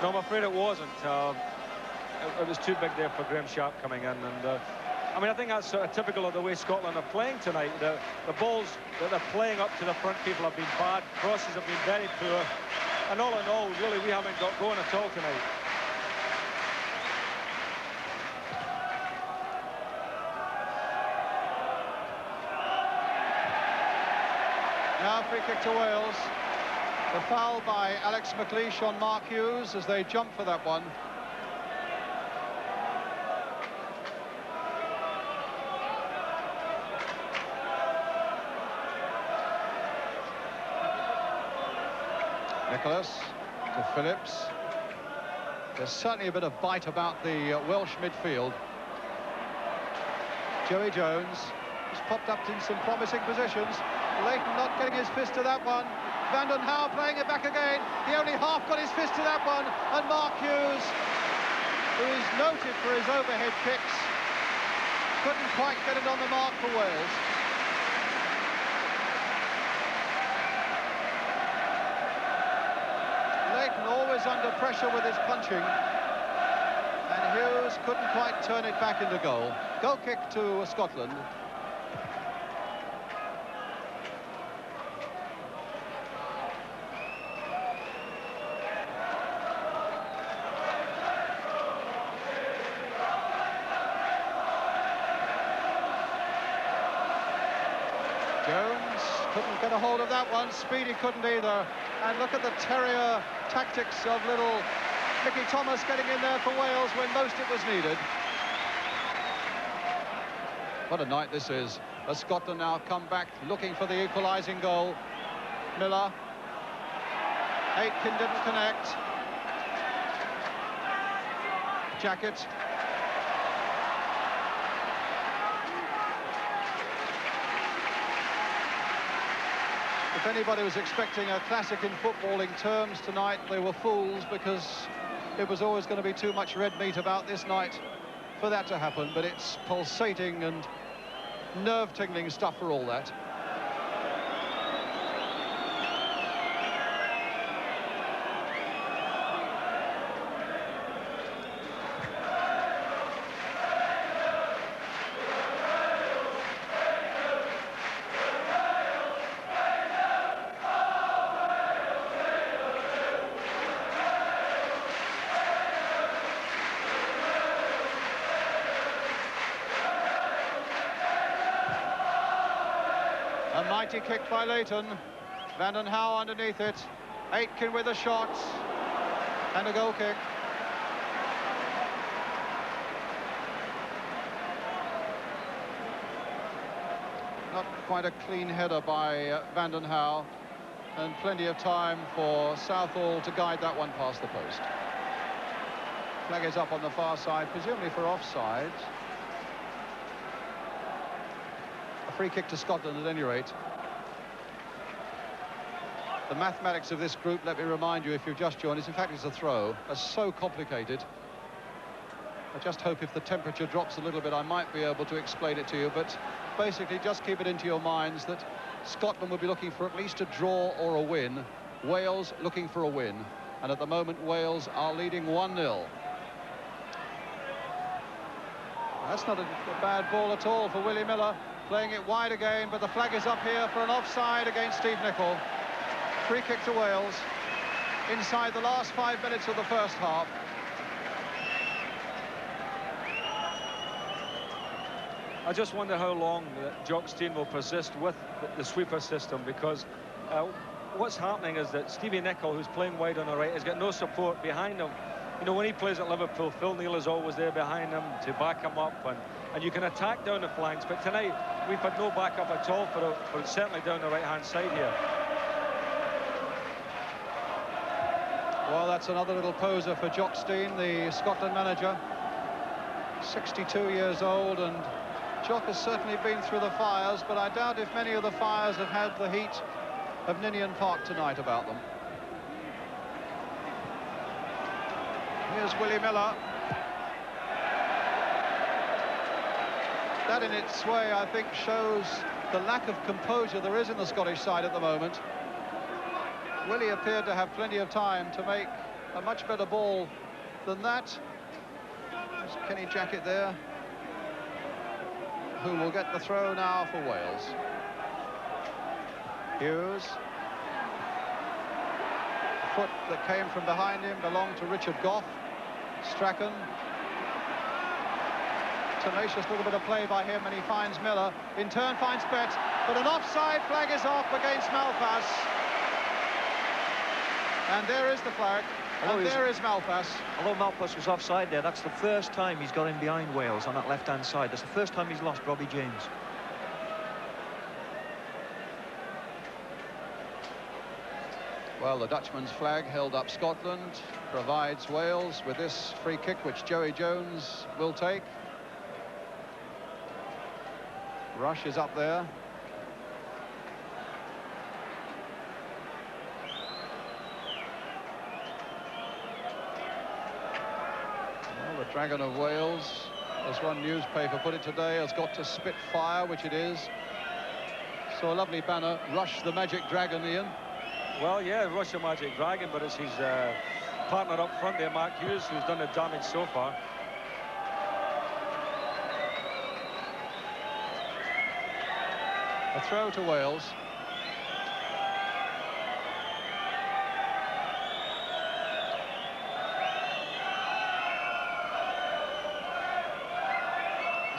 No, I'm afraid it wasn't. It was too big there for Graham Sharp coming in, and I mean, I think that's sort of typical of the way Scotland are playing tonight. The balls that they're playing up to the front people have been bad, crosses have been very poor, and all in all, really, we haven't got going at all tonight. Now free kick to Wales. The foul by Alex McLeish on Mark Hughes as they jump for that one. Nicholas to Phillips. There's certainly a bit of bite about the Welsh midfield. Joey Jones has popped up in some promising positions. Leighton not getting his fist to that one. Vanden Hauwe playing it back again. He only half got his fist to that one. And Mark Hughes, who is noted for his overhead kicks, couldn't quite get it on the mark for Wales. Leighton always under pressure with his punching. And Hughes couldn't quite turn it back into goal. Goal kick to Scotland. Jones couldn't get a hold of that one. Speedy couldn't either. And look at the terrier tactics of little Mickey Thomas getting in there for Wales when most it was needed. What a night this is. As Scotland now come back looking for the equalising goal. Miller. Aitken didn't connect. Jackett. If anybody was expecting a classic in footballing terms tonight, they were fools, because it was always going to be too much red meat about this night for that to happen. But it's pulsating and nerve-tingling stuff for all that. Mighty kick by Leighton. Vanden Hauwe underneath it. Aitken with a shot. And a goal kick. Not quite a clean header by Vanden Hauwe. And plenty of time for Southall to guide that one past the post. Flag is up on the far side, presumably for offside. A free kick to Scotland at any rate. The mathematics of this group, let me remind you, if you've just joined us, in fact it's a throw, are so complicated. I just hope if the temperature drops a little bit I might be able to explain it to you, but basically just keep it into your minds that Scotland will be looking for at least a draw or a win. Wales looking for a win, and at the moment Wales are leading 1-0. That's not a bad ball at all for Willie Miller, playing it wide again, but the flag is up here for an offside against Steve Nicol. Free kick to Wales inside the last 5 minutes of the first half. I just wonder how long Jock Stein will persist with the sweeper system, because what's happening is that Stevie Nicol, who's playing wide on the right, has got no support behind him. You know, when he plays at Liverpool, Phil Neal is always there behind him to back him up, and you can attack down the flanks, but tonight we've had no backup at all for certainly down the right-hand side here. Well, that's another little poser for Jock Stein, the Scotland manager. 62 years old, and Jock has certainly been through the fires, but I doubt if many of the fires have had the heat of Ninian Park tonight about them. Here's Willie Miller. That in its way, I think, shows the lack of composure there is in the Scottish side at the moment. Willie appeared to have plenty of time to make a much better ball than that. There's Kenny Jackett there, who will get the throw now for Wales. Hughes. The foot that came from behind him belonged to Richard Gough. Strachan. Tenacious little bit of play by him, and he finds Miller. In turn finds Bett, but an offside flag is off against Malpas. And there is the flag, and there is Malpas. Although Malpas was offside there, that's the first time he's got in behind Wales on that left-hand side. That's the first time he's lost Robbie James. Well, the Dutchman's flag held up Scotland, provides Wales with this free kick, which Joey Jones will take. Rush is up there. Well, the Dragon of Wales, as one newspaper put it today, has got to spit fire, which it is. So a lovely banner, Rush the Magic Dragon, Ian. Well, yeah, Rush the Magic Dragon, but it's his partner up front there, Mark Hughes, who's done the damage so far. A throw to Wales.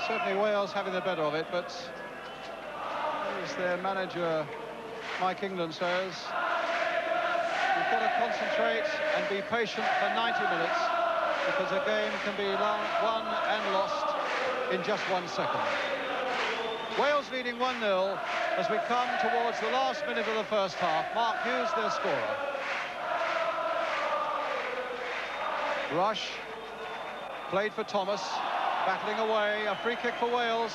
Certainly Wales having the better of it, but as their manager Mike England says, you've got to concentrate and be patient for 90 minutes, because a game can be won and lost in just 1 second. Wales leading 1-0 as we come towards the last minute of the first half. Mark Hughes, their scorer. Rush played for Thomas, battling away, a free kick for Wales.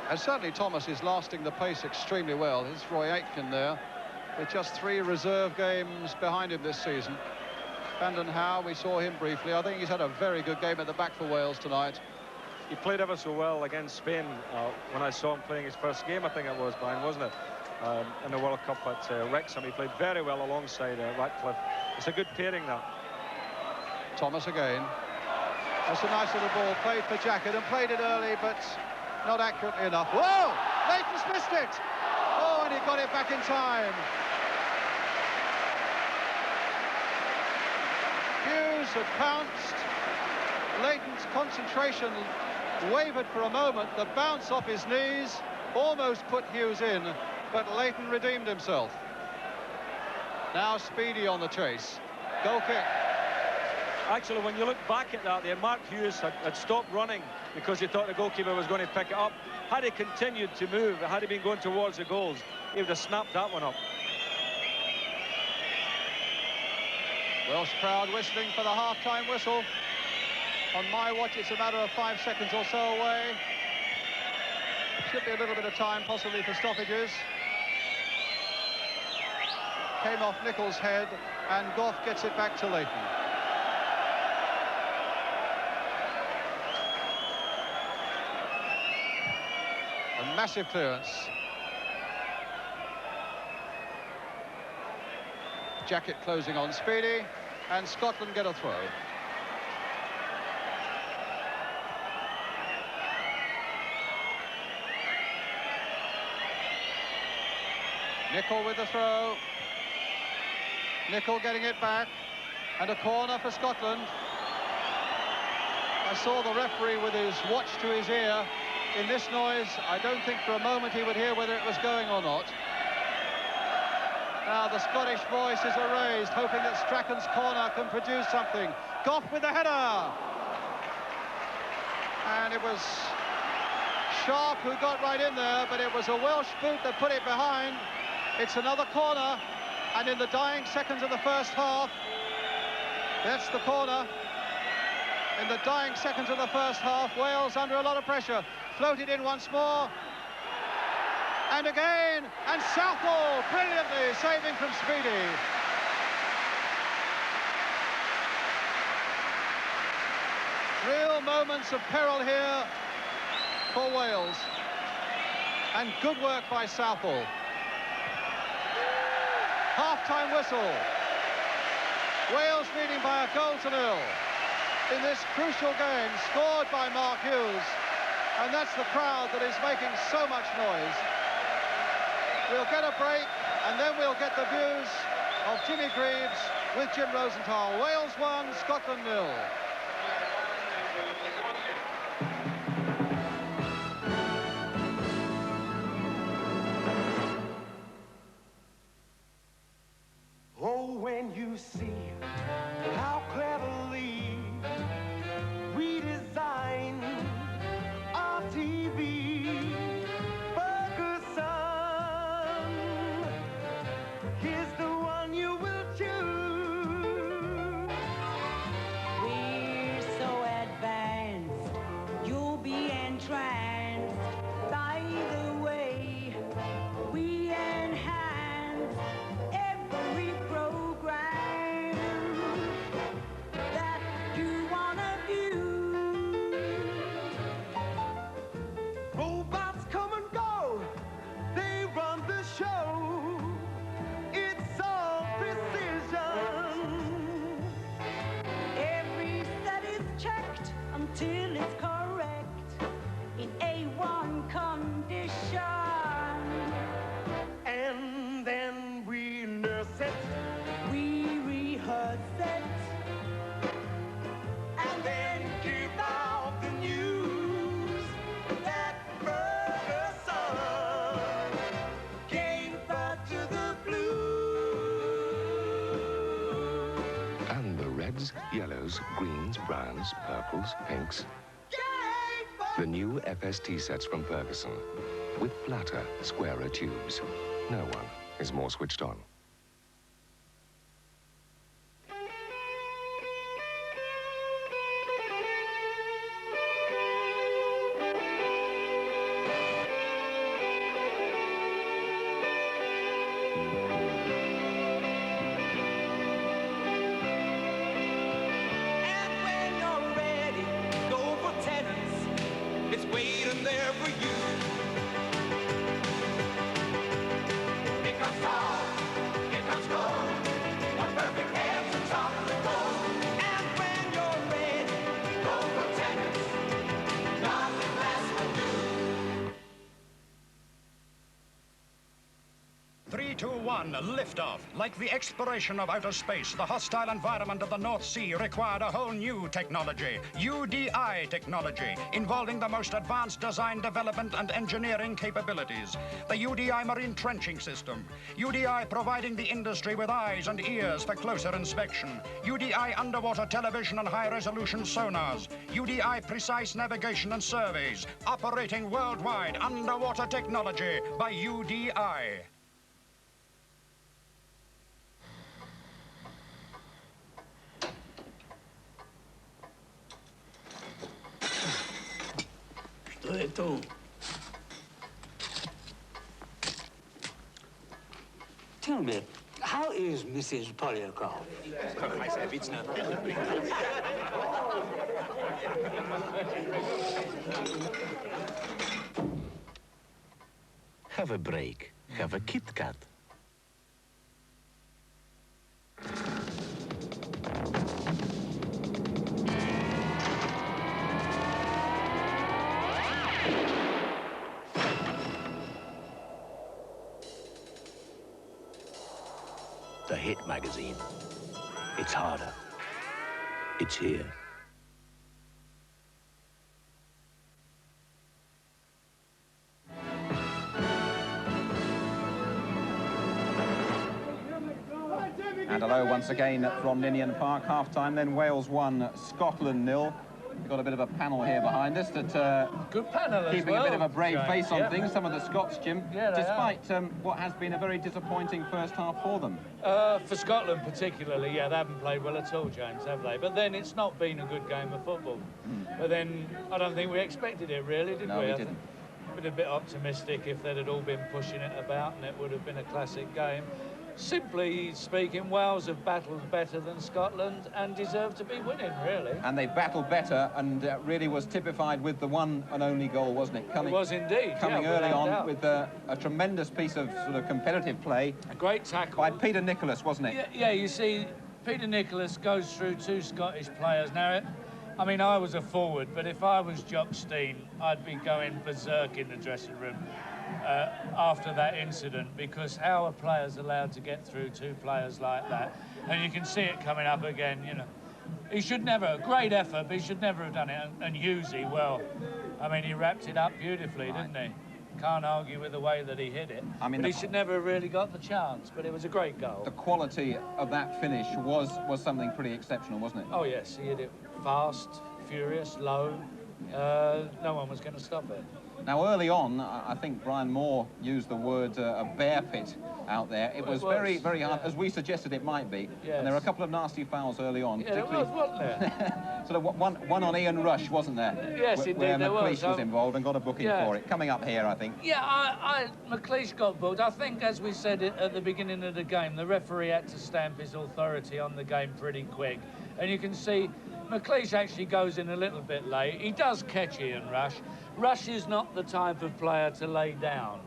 And certainly Thomas is lasting the pace extremely well. Here's Roy Aitken there, with just 3 reserve games behind him this season. Vanden Hauwe, we saw him briefly. I think he's had a very good game at the back for Wales tonight. He played ever so well against Spain when I saw him playing his first game, I think it was, Brian, wasn't it? In the World Cup at Wrexham. He played very well alongside Ratcliffe. It's a good pairing, that. Thomas again. That's a nice little ball, played for Jackett, and played it early, but not accurately enough. Whoa! Leighton's missed it! Oh, and he got it back in time. Hughes had pounced. Leighton's concentration wavered for a moment. The bounce off his knees almost put Hughes in, but Leighton redeemed himself. Now Speedy on the chase. Goal kick. Actually, when you look back at that there, Mark Hughes had stopped running because he thought the goalkeeper was going to pick it up. Had he continued to move, had he been going towards the goals, he would have snapped that one up. Welsh crowd whistling for the half-time whistle. On my watch, it's a matter of 5 seconds or so away. Should be a little bit of time, possibly, for stoppages. Came off Nicholls' head, and Gough gets it back to Leighton. A massive clearance. Jacket closing on Speedy, and Scotland get a throw. Nicholl with the throw. Nicholl getting it back, and a corner for Scotland. I saw the referee with his watch to his ear. In this noise, I don't think for a moment he would hear whether it was going or not. Now the Scottish voice is raised, hoping that Strachan's corner can produce something. Gough with the header! And it was Sharp who got right in there, but it was a Welsh boot that put it behind. It's another corner, and in the dying seconds of the first half, that's the corner. In the dying seconds of the first half, Wales under a lot of pressure. Floated in once more. And again, and Southall brilliantly saving from Speedy. Real moments of peril here for Wales. And good work by Southall. Half-time whistle. Wales leading by 1-0 in this crucial game, scored by Mark Hughes. And that's the crowd that is making so much noise. We'll get a break, and then we'll get the views of Jimmy Greaves with Jim Rosenthal. Wales 1, Scotland 0. Oh, when you see how cleverly we design our TV, Ferguson, here's the one you will choose. We're so advanced, you'll be entranced by the way we enhance every program that you wanna view. Robots come and go, they run the show. It's all precision. Every set is checked until it's correct in A1 condition. And then we nurse it, We rehearse it, and then give out the news that Ferguson gave birth to the Blues. And the reds, yellows, greens, browns, purples, pinks. The new FST sets from Ferguson, with flatter, squarer tubes. No one is more switched on. And when you're ready, go for tennis. It's waiting there for you. Because all 1, liftoff. Like the exploration of outer space, the hostile environment of the North Sea required a whole new technology, UDI technology, involving the most advanced design, development, and engineering capabilities. The UDI marine trenching system. UDI providing the industry with eyes and ears for closer inspection. UDI underwater television and high-resolution sonars. UDI precise navigation and surveys. Operating worldwide underwater technology by UDI. Что это? Tell me, how is Mrs. Polyakov? Have a break. Have a Kit Kat. The Hit magazine. It's harder. It's here. And hello once again from Ninian Park. Half-time then, Wales 1, Scotland 0. We've got a bit of a panel here behind us that good panel keeping as well, a bit of a brave James, face on things. Some of the Scots, Jim, Yeah, despite what has been a very disappointing first half for them. For Scotland particularly, yeah, they haven't played well at all, James, have they? But then it's not been a good game of football. But then I don't think we expected it really, did we? No, we didn't. Been a bit optimistic if they'd had all been pushing it about and it would have been a classic game. Simply speaking, Wales have battled better than Scotland and deserve to be winning, really. And they battled better, and really was typified with the one and only goal, wasn't it? It was indeed. Coming yeah, early on doubt. with a tremendous piece of sort of competitive play. A great tackle. By Peter Nicholas, wasn't it? Yeah, you see, Peter Nicholas goes through two Scottish players. Now, I mean, I was a forward, but if I was Jock Stein, I'd be going berserk in the dressing room after that incident, because how are players allowed to get through two players like that? And you can see it coming up again, you know. He should never, great effort, but he should never have done it. And Husey, well, I mean, he wrapped it up beautifully, didn't he? Can't argue with the way that he hit it. I mean, but he should never have really got the chance, but it was a great goal. The quality of that finish was something pretty exceptional, wasn't it? Oh, yes, he hit it fast, furious, low. No one was going to stop it. Now, early on, I think Brian Moore used the word a bear pit out there. It was very, very hard, as we suggested it might be. Yes. And there were a couple of nasty fouls early on. Yeah, there was, wasn't there? Sort of one on Ian Rush, wasn't there? Yes, indeed, where there McLeish was was involved and got a booking for it. Coming up here, I think. Yeah, McLeish got booked. I think, as we said at the beginning of the game, the referee had to stamp his authority on the game pretty quick. And you can see McLeish actually goes in a little bit late. He does catch Ian Rush. Rush is not the type of player to lay down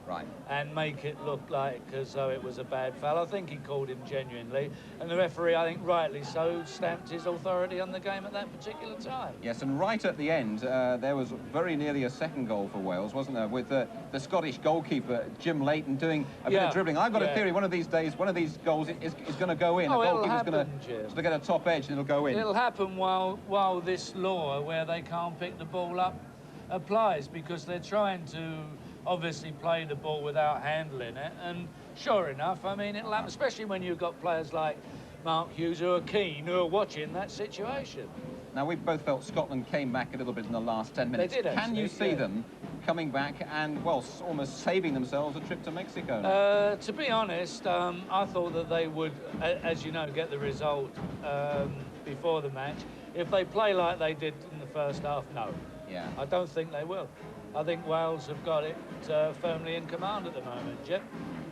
and make it look like as though it was a bad foul. I think he called him genuinely, and the referee, I think rightly so, stamped his authority on the game at that particular time. Yes, and right at the end, there was very nearly a second goal for Wales, wasn't there, with the Scottish goalkeeper, Jim Leighton, doing a bit of dribbling. I've got a theory, one of these days, one of these goals is going to go in. Oh, the it'll goalkeeper's happen, going to get a top edge and it'll go in. It'll happen while this law, where they can't pick the ball up, applies, because they're trying to obviously play the ball without handling it, and sure enough, I mean, it'll happen, especially when you've got players like Mark Hughes who are keen, who are watching that situation. Now, we both felt Scotland came back a little bit in the last 10 minutes. They did, Can you see yeah. them coming back and, well, almost saving themselves a trip to Mexico now? To be honest, I thought that they would, as you know, get the result before the match. If they play like they did in the first half, no. Yeah. I don't think they will. I think Wales have got it firmly in command at the moment, Jim.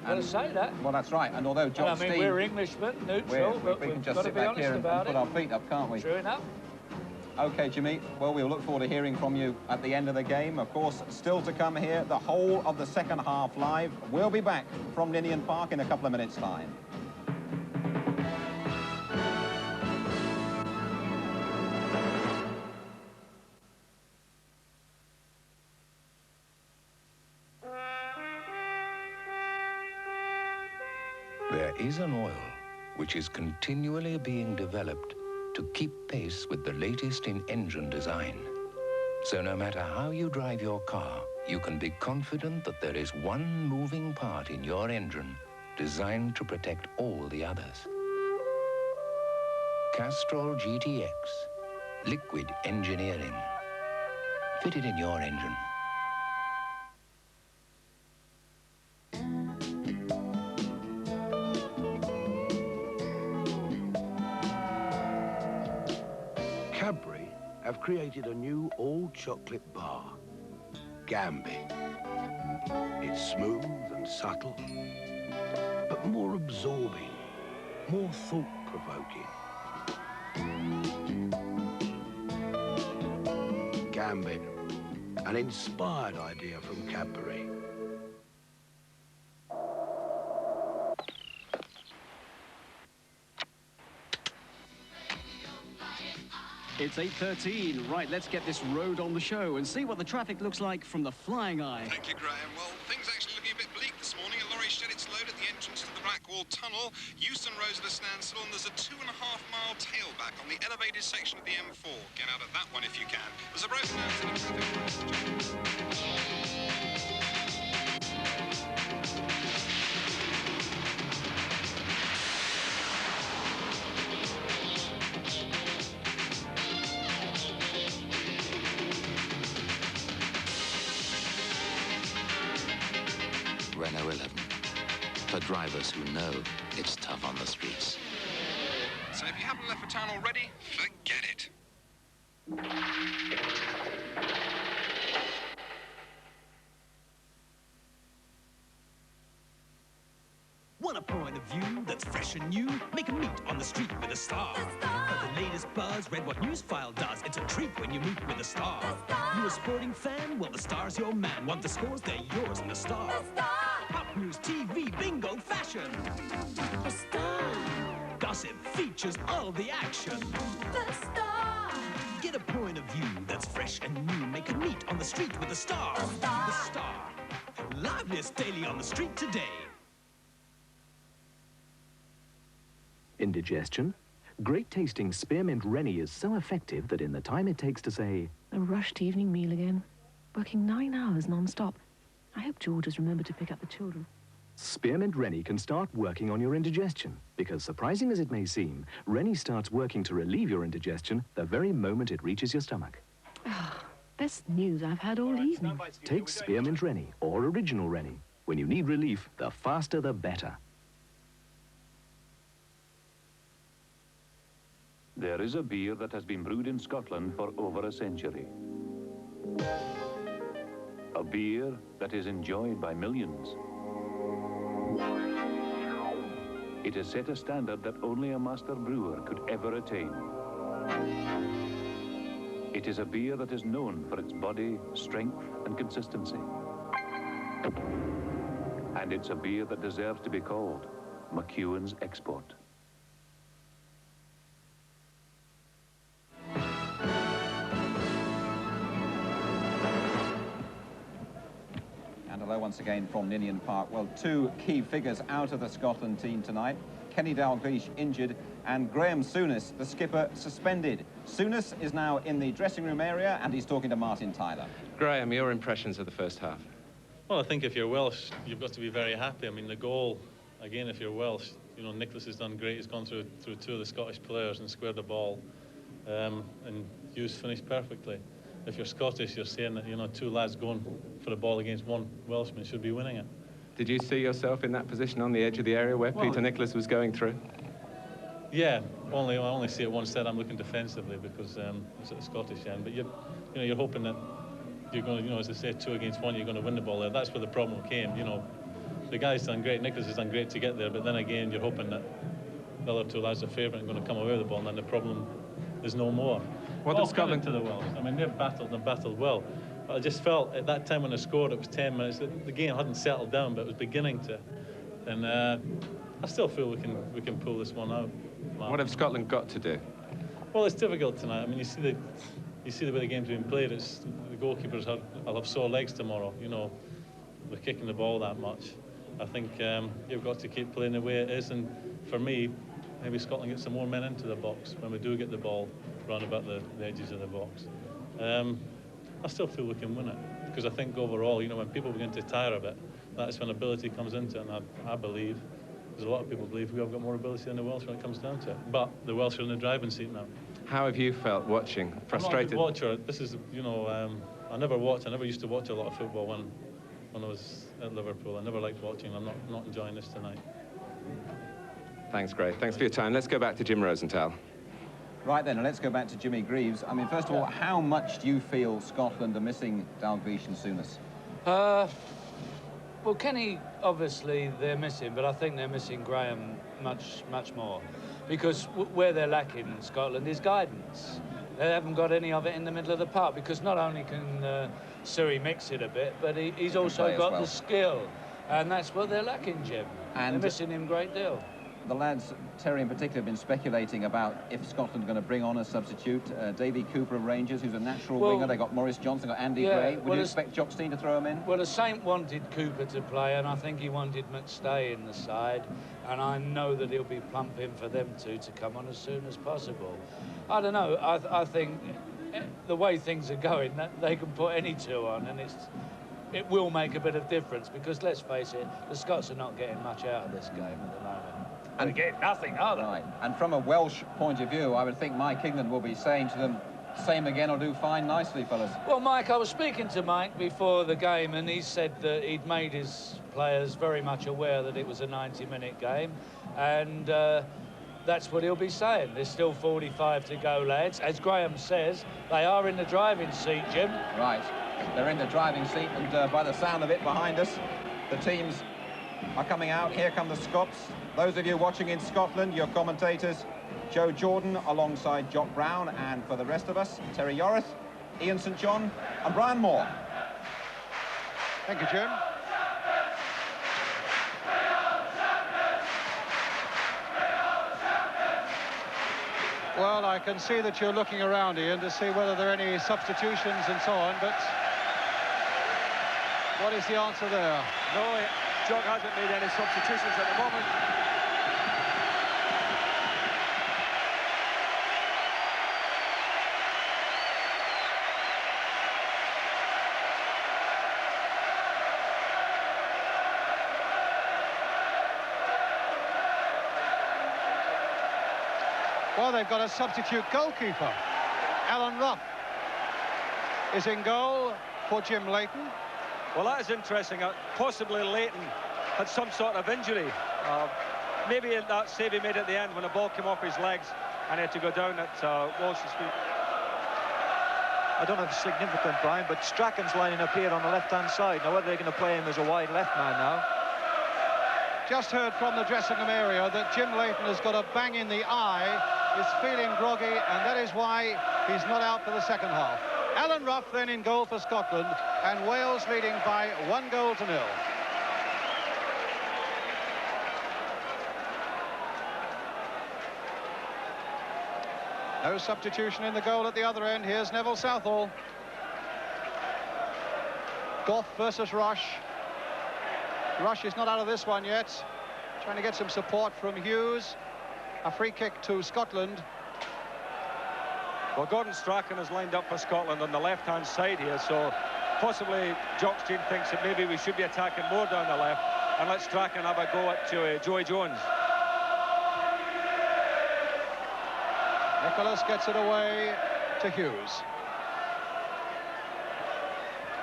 Got to say that. Well, that's right. And although Jock Stein, we're Englishmen, neutral, but we can we've just got to sit be back honest here and about put it. our feet up, can't we? True enough. OK, Jimmy. Well, we'll look forward to hearing from you at the end of the game. Of course, still to come here, the whole of the second half live. We'll be back from Ninian Park in a couple of minutes' time. is an oil which is continually being developed to keep pace with the latest in engine design. So no matter how you drive your car, you can be confident that there is one moving part in your engine designed to protect all the others. Castrol GTX, liquid engineering. Fit it in your engine. Cadbury have created a new all-chocolate bar, Gambit. It's smooth and subtle, but more absorbing, more thought-provoking. Gambit, an inspired idea from Cadbury. It's 8:13. Right, let's get this road on the show and see what the traffic looks like from the flying eye. Thank you, Graham. Well, things actually looking a bit bleak this morning. A lorry shed its load at the entrance to the Blackwall Tunnel. Euston Road's at a standstill, and there's a 2.5-mile tailback on the elevated section of the M4. Get out of that one if you can. There's a broken accident. Renault 11. For drivers who know it's tough on the streets. So if you haven't left for town already, forget it. Want a point of view that's fresh and new? Make a meet on the street with a star. For the latest buzz, read what News File does. It's a treat when you meet with a star. You a sporting fan? Well, the Star's your man. Want the scores? They're yours in the Star. Pop news, TV, bingo, fashion. The Star. Gossip, features, all the action. The Star. Get a point of view that's fresh and new. Make a meet on the street with a Star. The Star. Liveliest daily on the street today. Indigestion? Great tasting Spearmint Rennie is so effective that in the time it takes to say, A rushed evening meal again. Working 9 hours non-stop. I hope George has remembered to pick up the children. Spearmint Rennie can start working on your indigestion. Because surprising as it may seem, Rennie starts working to relieve your indigestion the very moment it reaches your stomach. Best news I've had all evening. Take Spearmint Rennie or Original Rennie. When you need relief, the faster the better. There is a beer that has been brewed in Scotland for over a century. A beer that is enjoyed by millions. It has set a standard that only a master brewer could ever attain. It is a beer that is known for its body, strength, and consistency. And it's a beer that deserves to be called McEwan's Export. Once again from Ninian Park. Well, two key figures out of the Scotland team tonight. Kenny Dalglish injured and Graham Souness, the skipper, suspended. Souness is now in the dressing room area and he's talking to Martin Tyler. Graham, your impressions of the first half? Well, I think if you're Welsh, you've got to be very happy. I mean, the goal, again, if you're Welsh, you know, Nicholas has done great. He's gone through two of the Scottish players and squared the ball, and Hughes finished perfectly. If you're Scottish, you're saying that, you know, two lads going for the ball against one Welshman should be winning it. Did you see yourself in that position on the edge of the area where Peter Nicholas was going through? Yeah, I only see it one side. I'm looking defensively because it's at the Scottish end. But you're hoping that you're going to, you know, as I say, 2 against 1, you're going to win the ball there. That's where the problem came. You know, the guy's done great. Nicholas has done great to get there. But then again, you're hoping that the other 2 lads are favourite and going to come away with the ball, and then the problem is no more. What did Scotland to the Welsh? I mean, they've battled and battled well. But I just felt at that time when they scored, it was 10 minutes. The game hadn't settled down, but it was beginning to. And I still feel we can pull this one out. What have Scotland got to do? Well, it's difficult tonight. I mean, you see the way the game's being played. It's the goalkeepers will have sore legs tomorrow. You know, they're kicking the ball that much. I think you've got to keep playing the way it is, and for me, maybe Scotland gets some more men into the box when we do get the ball round about the edges of the box. I still feel we can win it, because I think overall, you know, when people begin to tire a bit, that's when ability comes into it, and I believe, there's a lot of people believe we have got more ability than the Welsh when it comes down to it. But the Welsh are in the driving seat now. How have you felt watching? Frustrated? I'm not a good watcher. This is, you know, I never used to watch a lot of football when I was at Liverpool. I never liked watching. I'm not enjoying this tonight. Thanks, Gray. Thanks for your time. Let's go back to Jim Rosenthal. Right then, let's go back to Jimmy Greaves. I mean, first of all, how much do you feel Scotland are missing Dalglish and Souness? Well, Kenny, obviously, they're missing, but I think they're missing Graham much more. Because where they're lacking in Scotland is guidance. They haven't got any of it in the middle of the park, because not only can Surrey mix it a bit, but he's also got the skill. And that's what they're lacking, Jim. And they're missing him a great deal. The lads, Terry in particular, have been speculating about if Scotland are going to bring on a substitute. Davy Cooper of Rangers, who's a natural winger. They got Maurice Johnson, got Andy Gray. Would you expect Jock Stein to throw him in? Well, the Saint wanted Cooper to play, and I think he wanted McStay in the side. And I know that he'll be plumping for them two to come on as soon as possible. I don't know. I think the way things are going, they can put any two on, and it will make a bit of difference, because let's face it, the Scots are not getting much out of this game at the moment. And get nothing, are they? Right. And from a Welsh point of view, I would think Mike England will be saying to them, same again or do fine nicely, fellas. Well, Mike, I was speaking to Mike before the game, and he said that he'd made his players very much aware that it was a 90-minute game, and that's what he'll be saying. There's still 45 to go, lads. As Graham says, they are in the driving seat, Jim. Right. They're in the driving seat, and by the sound of it behind us, the teams are coming out. Here come the Scots. Those of you watching in Scotland, your commentators, Joe Jordan alongside Jock Brown, and for the rest of us, Terry Yorath, Ian St John and Brian Moore. Thank you, Jim. Well, I can see that you're looking around, Ian, to see whether there are any substitutions and so on, but what is the answer there? No, Jock hasn't made any substitutions at the moment. Well, they've got a substitute goalkeeper. Alan Ruff is in goal for Jim Leighton. Well, that is interesting. Possibly Leighton had some sort of injury. Maybe in that save he made at the end when the ball came off his legs and he had to go down at Walsh's feet. I don't know if it's significant, Brian, but Strachan's lining up here on the left-hand side. Now, whether they're going to play him as a wide left man now. Just heard from the dressing room area that Jim Leighton has got a bang in the eye, is feeling groggy, and that is why he's not out for the second half. Alan Ruff then in goal for Scotland, and Wales leading by 1-0. No substitution in the goal at the other end. Here's Neville Southall. Gough versus Rush. Rush is not out of this one yet. Trying to get some support from Hughes. A free kick to Scotland. Well, Gordon Strachan is lined up for Scotland on the left-hand side here, so possibly Jock Stein thinks that maybe we should be attacking more down the left and let Strachan have a go at Joey Jones. Nicholas gets it away to Hughes.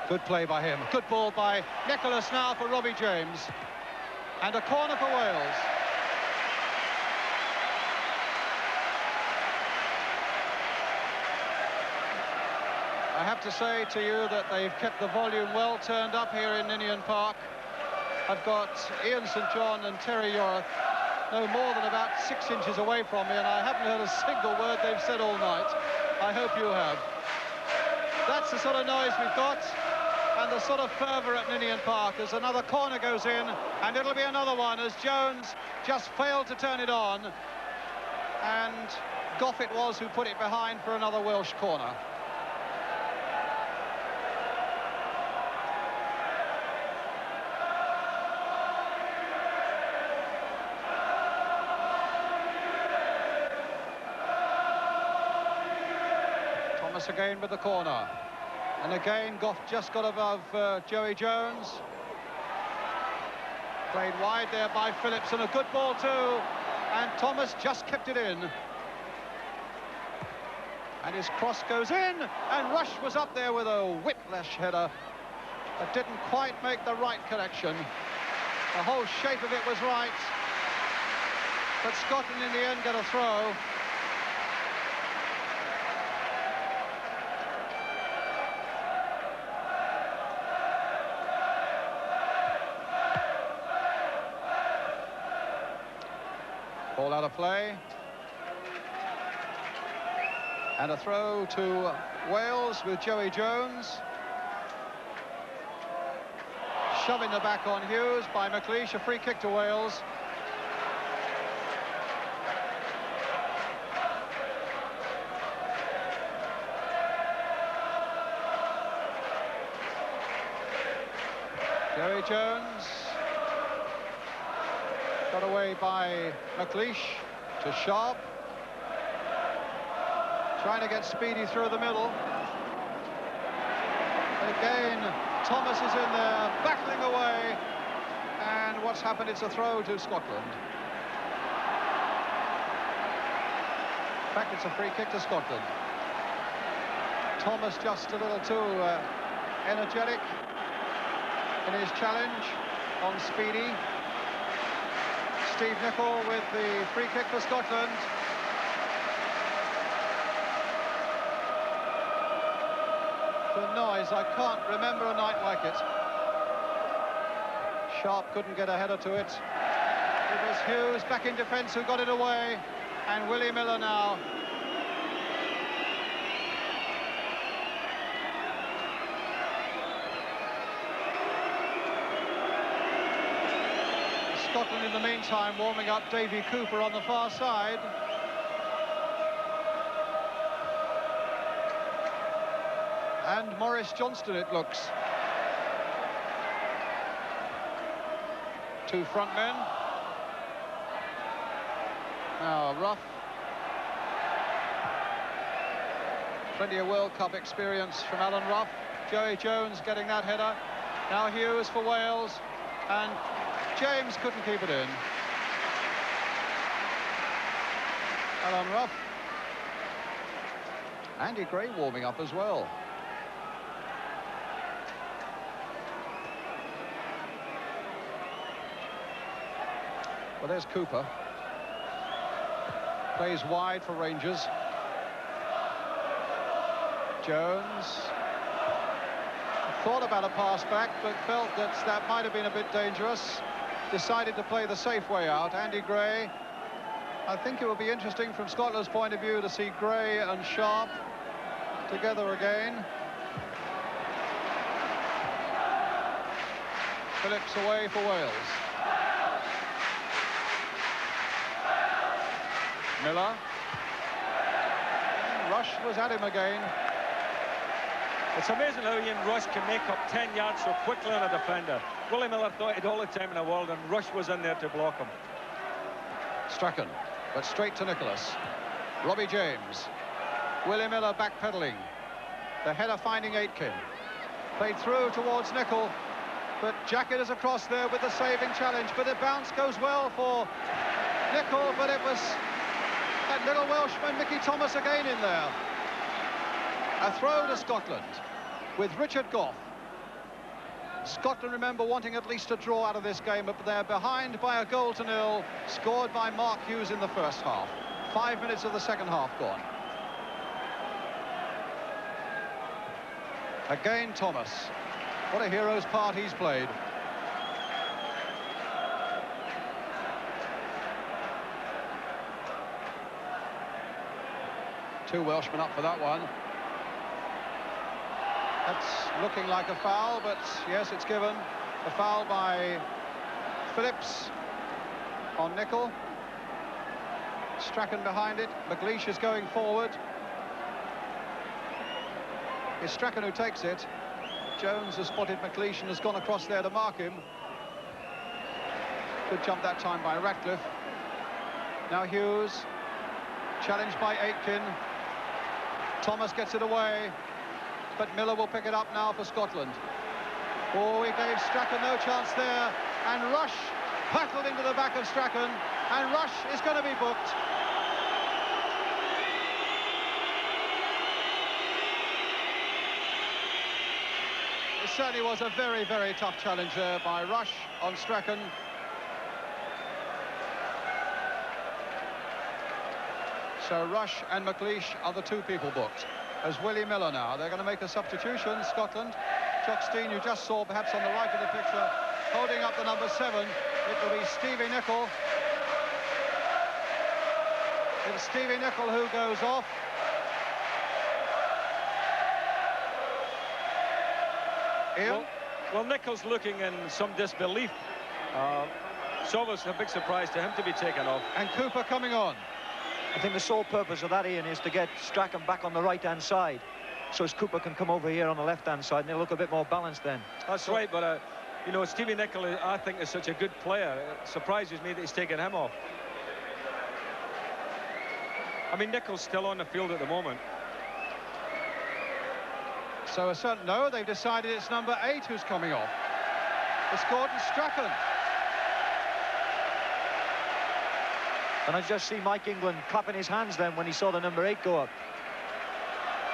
Good play by him. Good ball by Nicholas now for Robbie James. And a corner for Wales. I have to say to you that they've kept the volume well turned up here in Ninian Park. I've got Ian St John and Terry Yorath no more than about 6 inches away from me, and I haven't heard a single word they've said all night. I hope you have. That's the sort of noise we've got, and the sort of fervour at Ninian Park as another corner goes in, and it'll be another one as Jones just failed to turn it on, and Gough it was who put it behind for another Welsh corner. Thomas again with the corner. And again, Goff just got above Joey Jones. Played wide there by Phillips, and a good ball too. And Thomas just kept it in. And his cross goes in, and Rush was up there with a whiplash header that didn't quite make the right connection. The whole shape of it was right, but Scotland in the end get a throw. Ball out of play. And a throw to Wales with Joey Jones. Shoving the back on Hughes by McLeish, a free kick to Wales. Joey Jones got away by McLeish to Sharp. Trying to get Speedy through the middle. But again, Thomas is in there, battling away. And what's happened, it's a throw to Scotland. In fact, it's a free kick to Scotland. Thomas just a little too energetic in his challenge on Speedy. Steve Nicol with the free kick for Scotland. The noise, I can't remember a night like it. Sharp couldn't get a header to it. It was Hughes back in defence who got it away, and Willie Miller now. Scotland in the meantime warming up Davy Cooper on the far side. And Maurice Johnston, it looks. Two front men. Now Rough. Plenty of World Cup experience from Alan Rough. Joey Jones getting that header. Now Hughes for Wales. And James couldn't keep it in. Alan Rough. Andy Gray warming up as well. Well, there's Cooper. Plays wide for Rangers. Jones thought about a pass back, but felt that might have been a bit dangerous. Decided to play the safe way out. Andy Gray. I think it will be interesting from Scotland's point of view to see Gray and Sharp together again. Phillips away for Wales. Miller. Rush was at him again. It's amazing how Ian Rush can make up 10 yards so quickly on a defender. Willie Miller thought he had all the time in the world, and Rush was in there to block him. Strachan, but straight to Nicholas. Robbie James. Willie Miller backpedaling. The header finding Aitken. Played through towards Nicol, but Jacket is across there with the saving challenge. But the bounce goes well for Nicol, but it was that little Welshman, Mickey Thomas, again in there. A throw to Scotland with Richard Goff. Scotland, remember, wanting at least a draw out of this game, but they're behind by a goal to nil, scored by Mark Hughes in the first half. 5 minutes of the second half gone. Again, Thomas. What a hero's part he's played. Two Welshmen up for that one. That's looking like a foul, but yes, it's given. A foul by Phillips on Nicol. Strachan behind it. McLeish is going forward. It's Strachan who takes it. Jones has spotted McLeish and has gone across there to mark him. Good jump that time by Ratcliffe. Now Hughes, challenged by Aitken. Thomas gets it away, but Miller will pick it up now for Scotland. Oh, he gave Strachan no chance there, and Rush battled into the back of Strachan, and Rush is going to be booked. It certainly was a very, very tough challenge there by Rush on Strachan. So Rush and McLeish are the two people booked. As Willie Miller now. They're going to make a substitution, Scotland. Jock Stein, you just saw perhaps on the right of the picture, holding up the number 7. It will be Stevie Nicol. It's Stevie Nicol who goes off. Ian? Well, Nicol's looking in some disbelief. It's obviously a big surprise to him to be taken off. And Cooper coming on. I think the sole purpose of that, Ian, is to get Strachan back on the right-hand side, so as Cooper can come over here on the left-hand side, and they'll look a bit more balanced then. That's right, but, you know, Stevie Nicol, I think, is such a good player. It surprises me that he's taken him off. I mean, Nicol's still on the field at the moment. So a certain... No, they've decided it's number 8 who's coming off. It's Gordon Strachan. And I just see Mike England clapping his hands then when he saw the number 8 go up.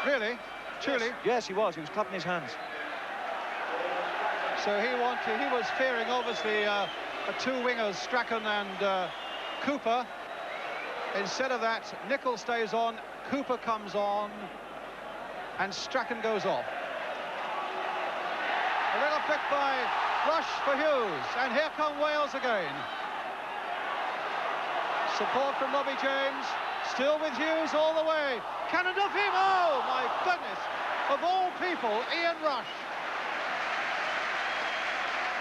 Really? Truly? Yes, he was. He was clapping his hands. So he was fearing, obviously, two wingers, Strachan and Cooper. Instead of that, Nicol stays on, Cooper comes on, and Strachan goes off. A little pick by Rush for Hughes, and here come Wales again. Support from Robbie James, still with Hughes all the way. Cannon of him, oh my goodness, of all people, Ian Rush.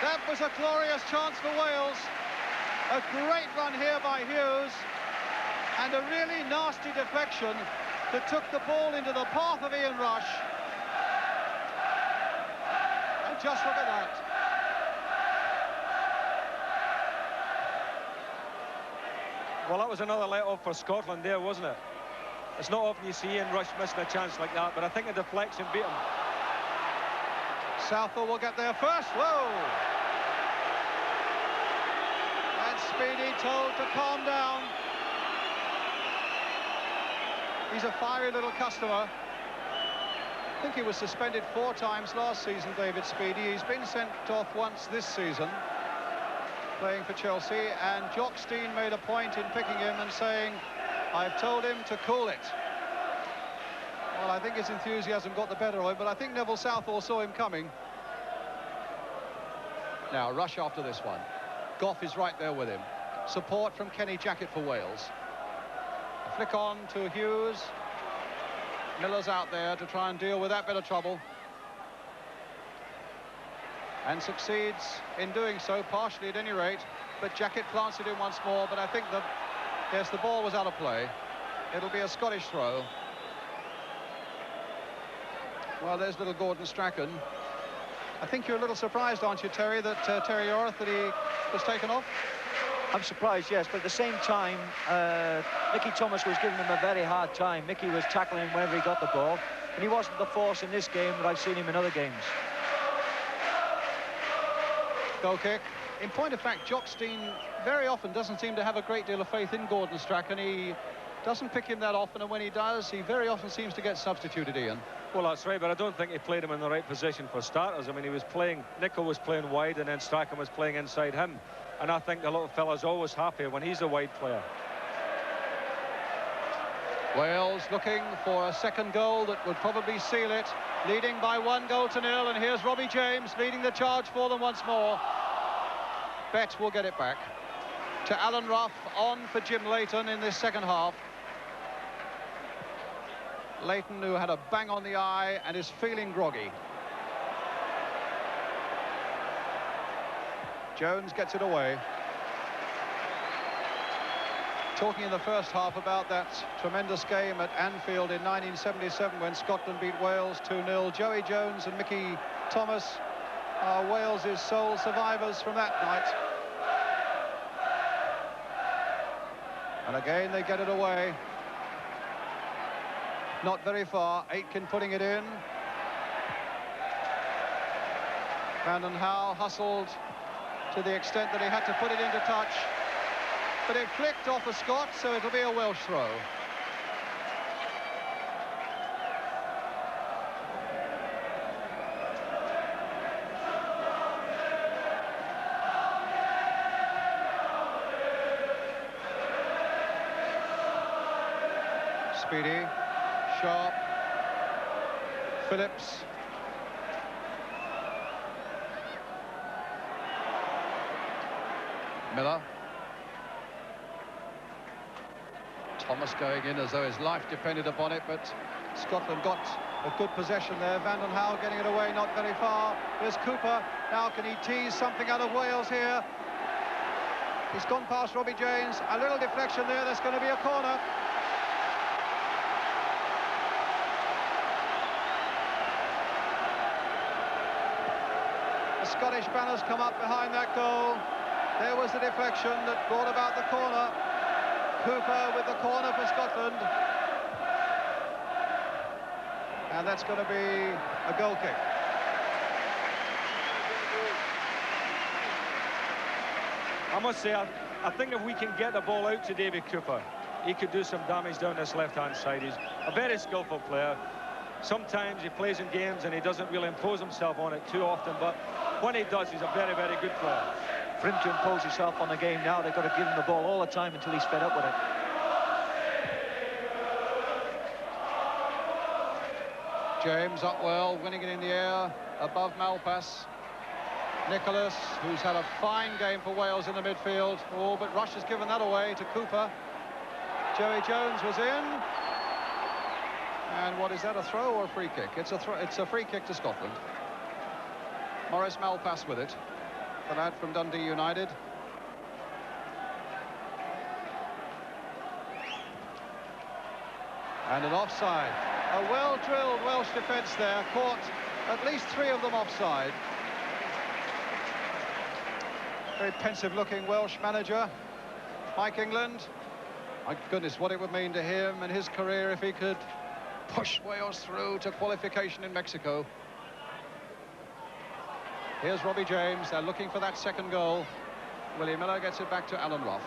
That was a glorious chance for Wales. A great run here by Hughes, and a really nasty deflection that took the ball into the path of Ian Rush. And just look at that. Well, that was another let-off for Scotland there, wasn't it? It's not often you see Ian Rush missing a chance like that, but I think a deflection beat him. Southall will get there first. Whoa! And Speedy told to calm down. He's a fiery little customer. I think he was suspended 4 times last season, David Speedy. He's been sent off once this season, playing for Chelsea, and Jock Stein made a point in picking him and saying, I've told him to cool it. Well, I think his enthusiasm got the better of him, but I think Neville Southall saw him coming. Now, Rush after this one. Gough is right there with him. Support from Kenny Jackett for Wales. A flick on to Hughes. Miller's out there to try and deal with that bit of trouble. And succeeds in doing so, partially at any rate. But Jackett plants it in once more, but I think that, yes, the ball was out of play. It'll be a Scottish throw. Well, there's little Gordon Strachan. I think you're a little surprised, aren't you, Terry, that Terry Orth, that he was taken off? I'm surprised, yes, but at the same time, Mickey Thomas was giving him a very hard time. Mickey was tackling him whenever he got the ball, and he wasn't the force in this game that I've seen him in other games. Goal kick. In point of fact, Jock Stein very often doesn't seem to have a great deal of faith in Gordon Strachan. He doesn't pick him that often, and when he does, he very often seems to get substituted, Ian. Well, that's right, but I don't think he played him in the right position for starters. I mean, he was playing, Nicol was playing wide, and then Strachan was playing inside him. And I think the little fella's always happier when he's a wide player. Wales looking for a second goal that would probably seal it, leading by 1-0, and here's Robbie James leading the charge for them once more. Bet will get it back to Alan Rough, on for Jim Leighton in this second half. Leighton, who had a bang on the eye and is feeling groggy. Jones gets it away. Talking in the first half about that tremendous game at Anfield in 1977 when Scotland beat Wales 2-0. Joey Jones and Mickey Thomas are Wales's sole survivors from that night. And again they get it away. Not very far. Aitken putting it in. Vanden Hauwe hustled to the extent that he had to put it into touch. But it flicked off a Scot, so it'll be a Welsh throw. Speedy, Sharp, Phillips. Miller. Thomas going in as though his life depended upon it, but Scotland got a good possession there. Vanden Hauwe getting it away, not very far. Here's Cooper. Now can he tease something out of Wales here? He's gone past Robbie James. A little deflection there. There's going to be a corner. The Scottish banners come up behind that goal. There was the deflection that brought about the corner. Cooper with the corner for Scotland. And that's going to be a goal kick. I must say, I think if we can get the ball out to David Cooper, he could do some damage down this left-hand side. He's a very skillful player. Sometimes he plays in games and he doesn't really impose himself on it too often, but when he does, he's a very, very good player. For him to impose himself on the game now, they've got to give him the ball all the time until he's fed up with it. James up well, winning it in the air, above Malpass. Nicholas, who's had a fine game for Wales in the midfield. Oh, but Rush has given that away to Cooper. Joey Jones was in. And what is that, a throw or a free kick? It's a free kick to Scotland. Maurice Malpass with it. The lad from Dundee United. And an offside. A well-drilled Welsh defence there. Caught at least 3 of them offside. Very pensive-looking Welsh manager, Mike England. My goodness, what it would mean to him and his career if he could push Wales through to qualification in Mexico. Here's Robbie James. They're looking for that second goal. Willie Miller gets it back to Alan Roth.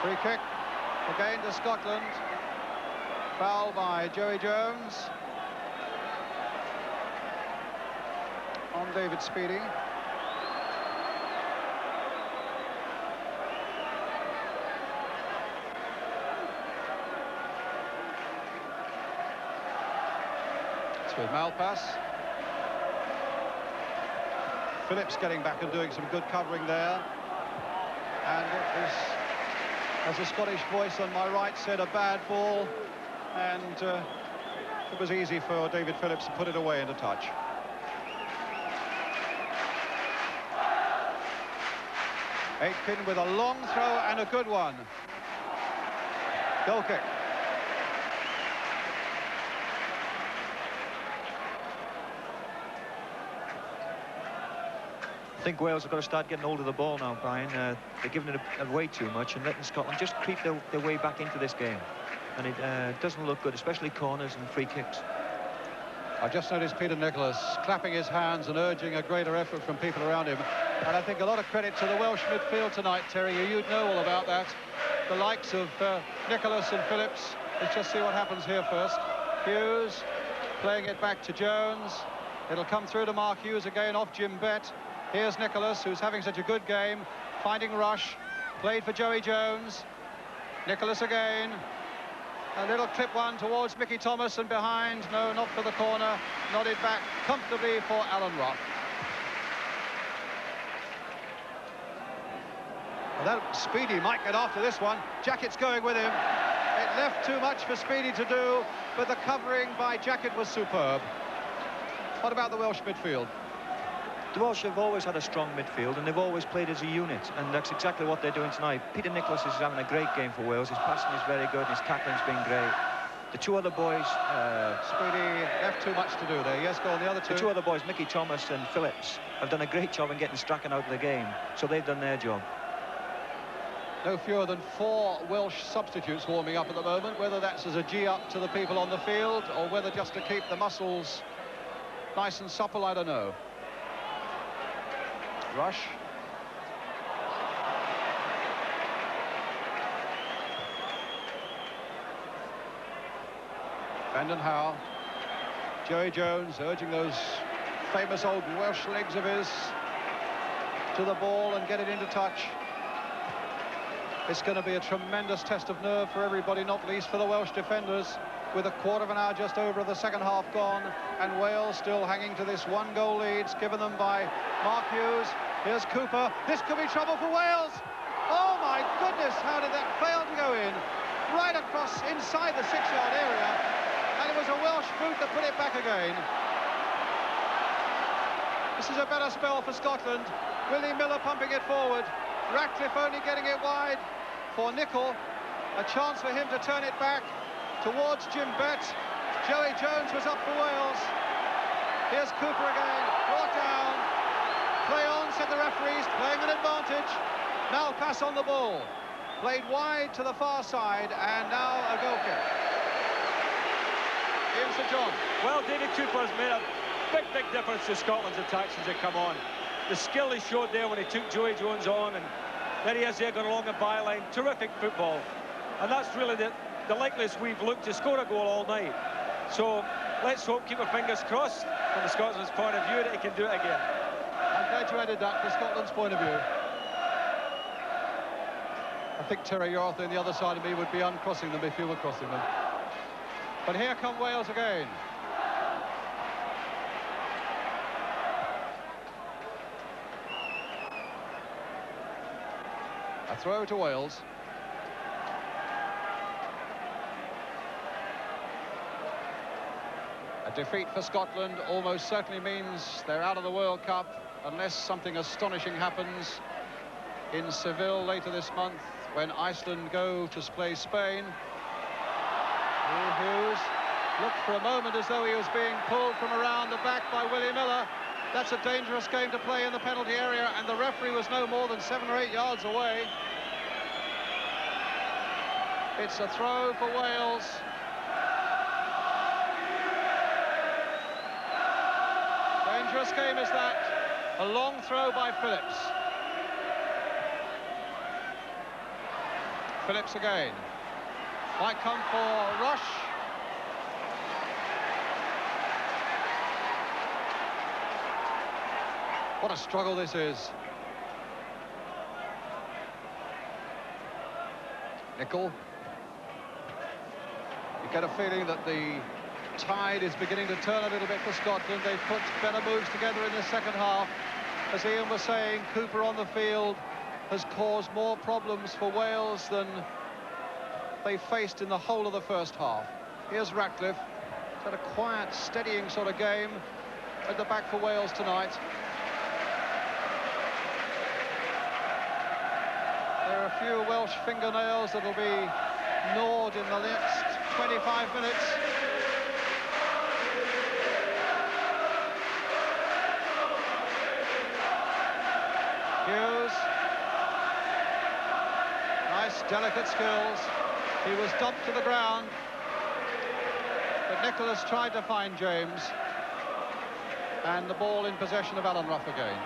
Free kick again to Scotland. Foul by Joey Jones on David Speedy. It's with Malpass. Phillips getting back and doing some good covering there. And it was, as a Scottish voice on my right said, a bad ball. And it was easy for David Phillips to put it away into touch. Aitken with a long throw and a good one. Goal kick. I think Wales have got to start getting hold of the ball now, Brian. They're giving it away too much and letting Scotland just creep their way back into this game. And it doesn't look good, especially corners and free kicks. I just noticed Peter Nicholas clapping his hands and urging a greater effort from people around him. And I think a lot of credit to the Welsh midfield tonight, Terry. You'd know all about that. The likes of Nicholas and Phillips. Let's just see what happens here first. Hughes playing it back to Jones. It'll come through to Mark Hughes again off Jim Bett. Here's Nicholas, who's having such a good game, finding Rush. Played for Joey Jones. Nicholas again. A little clip one towards Mickey Thomas and behind. No, not for the corner. Nodded back comfortably for Alan Roth. Well, that Speedy might get after this one. Jackett's going with him. It left too much for Speedy to do, but the covering by Jackett was superb. What about the Welsh midfield? The Welsh have always had a strong midfield and they've always played as a unit, and that's exactly what they're doing tonight. Peter Nicholas is having a great game for Wales. His passing is very good and his tackling's been great. The two other boys... Speedy left too much to do there. Yes, go on, the other two. The two other boys, Mickey Thomas and Phillips, have done a great job in getting Strachan out of the game. So they've done their job. No fewer than 4 Welsh substitutes warming up at the moment, whether that's as a G-up to the people on the field or whether just to keep the muscles nice and supple, I don't know. Rush. Brendan Howe. Joey Jones urging those famous old Welsh legs of his to the ball and get it into touch. It's going to be a tremendous test of nerve for everybody, not least for the Welsh defenders, with a quarter of an hour just over of the second half gone, and Wales still hanging to this 1-goal lead given them by Mark Hughes. Here's Cooper. This could be trouble for Wales. Oh my goodness, how did that fail to go in? Right across inside the 6-yard area, and it was a Welsh boot that put it back again. This is a better spell for Scotland. Willie Miller pumping it forward. Ratcliffe only getting it wide for Nicol. A chance for him to turn it back towards Jim Bett. Joey Jones was up for Wales. Here's Cooper again, brought down. Play on, said the referees, playing an advantage. Malpass on the ball. Played wide to the far side, and now a goal kick. Ian St John. Well, David Cooper has made a big difference to Scotland's attack since they come on. The skill he showed there when he took Joey Jones on, and there he is there going along the byline. Terrific football. And that's really the likeliest we've looked to score a goal all night. So let's hope, keep our fingers crossed from the Scotland's point of view, that he can do it again. I'm glad you added that from Scotland's point of view. I think Terry Arthur on the other side of me would be uncrossing them if you were crossing them. But here come Wales again. A throw to Wales. A defeat for Scotland almost certainly means they're out of the World Cup unless something astonishing happens in Seville later this month when Iceland go to play Spain. Hughes looked for a moment as though he was being pulled from around the back by Willie Miller. That's a dangerous game to play in the penalty area, and the referee was no more than 7 or 8 yards away. It's a throw for Wales. Dangerous game is that. A long throw by Phillips. Phillips again. Might come for Rush. What a struggle this is. Nicol. You get a feeling that the tide is beginning to turn a little bit for Scotland. They've put better moves together in the second half. As Ian was saying, Cooper on the field has caused more problems for Wales than they faced in the whole of the first half. Here's Ratcliffe. It's had a quiet, steadying sort of game at the back for Wales tonight. There are a few Welsh fingernails that will be gnawed in the next 25 minutes. Hughes. Nice, delicate skills. He was dumped to the ground. But Nicholas tried to find James. And the ball in possession of Alan Rough again.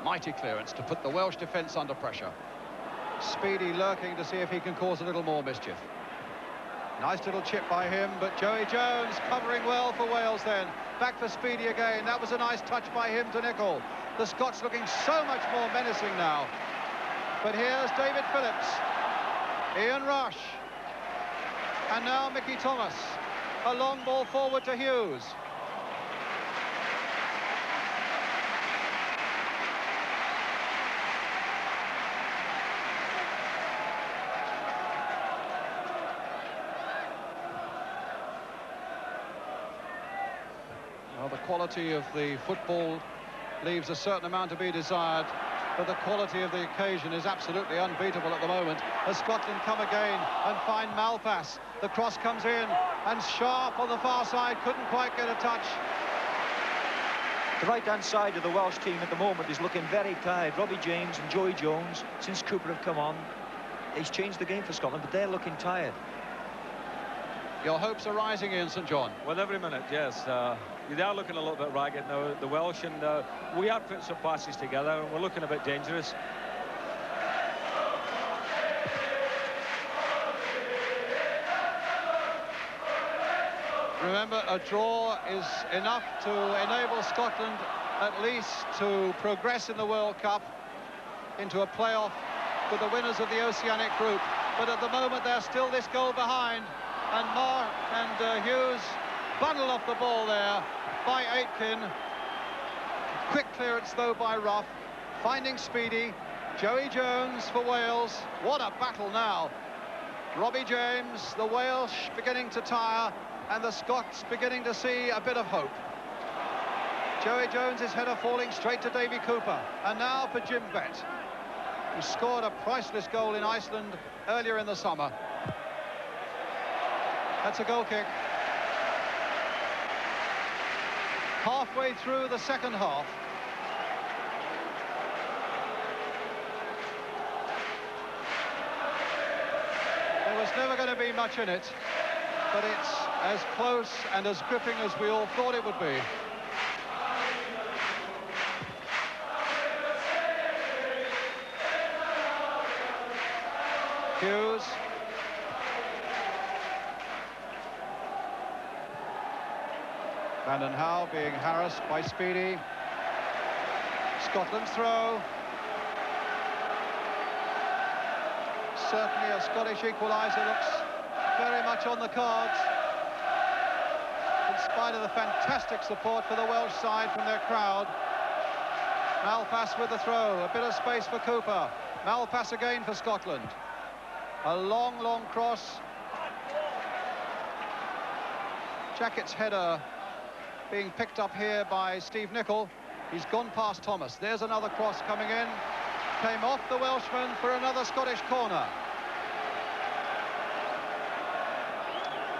Mighty clearance to put the Welsh defence under pressure. Speedy lurking to see if he can cause a little more mischief. Nice little chip by him, but Joey Jones covering well for Wales then. Back for Speedy again. That was a nice touch by him to Nicol. The Scots looking so much more menacing now. But here's David Phillips. Ian Rush. And now Mickey Thomas. A long ball forward to Hughes. Well, the quality of the football leaves a certain amount to be desired. but the quality of the occasion is absolutely unbeatable at the moment. As Scotland come again and find Malpass. The cross comes in, and Sharp on the far side couldn't quite get a touch. The right-hand side of the Welsh team at the moment is looking very tired. Robbie James and Joey Jones, since Cooper have come on, he's changed the game for Scotland, but they're looking tired. Your hopes are rising, Ian St John. Well, every minute, yes. They are looking a little bit ragged now, the Welsh, and we are putting some passes together, and we're looking a bit dangerous. Remember, a draw is enough to enable Scotland at least to progress in the World Cup into a playoff with the winners of the Oceanic group. But at the moment, they're still this goal behind, and Mark and Hughes bundle off the ball there by Aitken. Quick clearance, though, by Rough. Finding Speedy. Joey Jones for Wales. What a battle now. Robbie James, the Welsh beginning to tire, and the Scots beginning to see a bit of hope. Joey Jones's header falling straight to Davy Cooper. And now for Jim Bett, who scored a priceless goal in Iceland earlier in the summer. That's a goal kick. Halfway through the second half. There was never going to be much in it, but it's as close and as gripping as we all thought it would be. Hughes. Vanden Hauwe being harassed by Speedy. Scotland's throw. Certainly a Scottish equaliser looks very much on the cards, in spite of the fantastic support for the Welsh side from their crowd. Malpass with the throw, a bit of space for Cooper. Malpass again for Scotland. A long, long cross. Jackett's header being picked up here by Steve Nicol. He's gone past Thomas. There's another cross coming in. Came off the Welshman for another Scottish corner.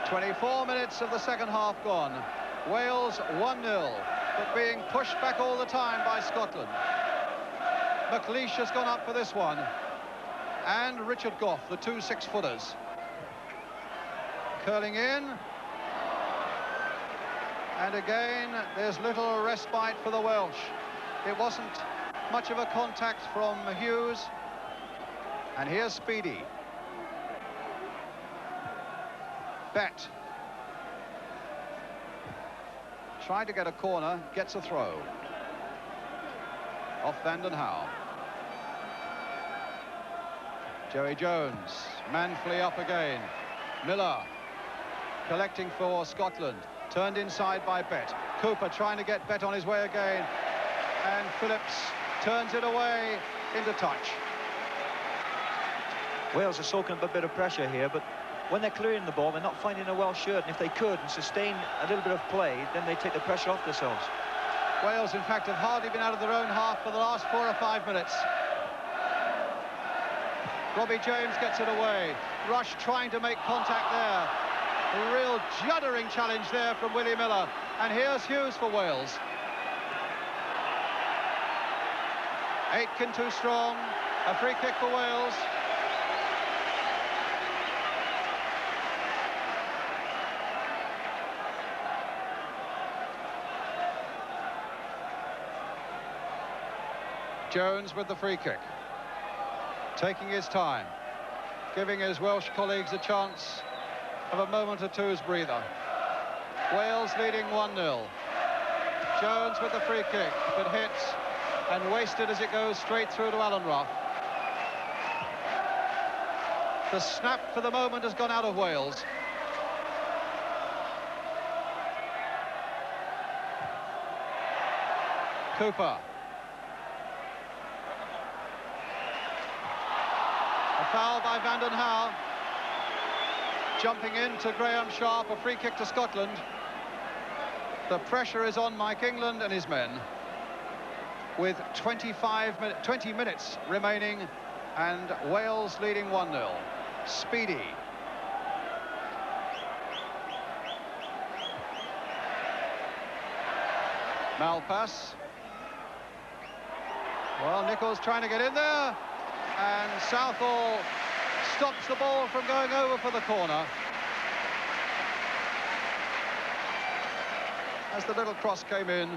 24 minutes of the second half gone. Wales 1-0, but being pushed back all the time by Scotland. McLeish has gone up for this one. And Richard Gough, the two 6-footers. Curling in. And again, there's little respite for the Welsh. It wasn't much of a contact from Hughes. And here's Speedy. Bett. Tried to get a corner, gets a throw. Off Vanden Hauwe. Joey Jones, manfully up again. Miller, collecting for Scotland. Turned inside by Bett. Cooper trying to get Bett on his way again. And Phillips turns it away into touch. Wales are soaking up a bit of pressure here, but when they're clearing the ball, they're not finding a Welsh shirt, and if they could and sustain a little bit of play, then they take the pressure off themselves. Wales, in fact, have hardly been out of their own half for the last 4 or 5 minutes. Robbie James gets it away. Rush trying to make contact there. A real juddering challenge there from Willie Miller. And here's Hughes for Wales. Aitken too strong. A free kick for Wales. Jones with the free kick. Taking his time. Giving his Welsh colleagues a chance of a moment or two's breather. Wales leading 1-0. Jones with the free kick, but hits and wasted as it goes straight through to Alan Rough. The snap for the moment has gone out of Wales. Cooper. A foul by Vanden Hauwe. Jumping into Graham Sharp, a free kick to Scotland. The pressure is on Mike England and his men. with 20 minutes remaining, and Wales leading 1-0. Speedy. Malpass. Well, Nicholls trying to get in there, and Southall stops the ball from going over for the corner. As the little cross came in.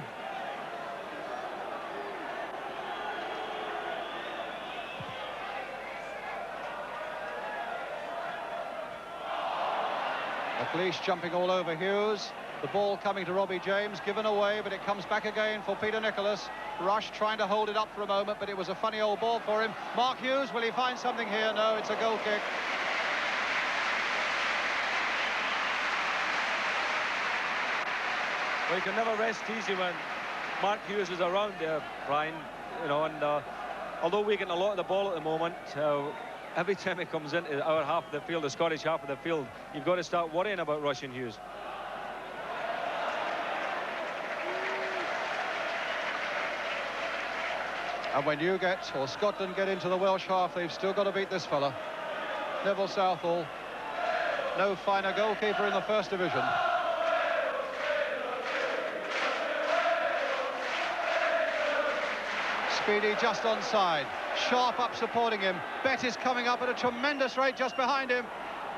McLeish jumping all over Hughes. The ball coming to Robbie James, given away, but it comes back again for Peter Nicholas. Rush trying to hold it up for a moment, but it was a funny old ball for him. Mark Hughes, will he find something here? No, it's a goal kick. Well, you can never rest easy when Mark Hughes is around there, Brian. You know, and although we're getting a lot of the ball at the moment, every time he comes into our half of the field, the Scottish half of the field, you've got to start worrying about Russian Hughes. And when you get, or Scotland get into the Welsh half, they've still got to beat this fella, Neville Southall. No finer goalkeeper in the First Division. Speedy just onside. Sharp up supporting him. Bett is coming up at a tremendous rate just behind him,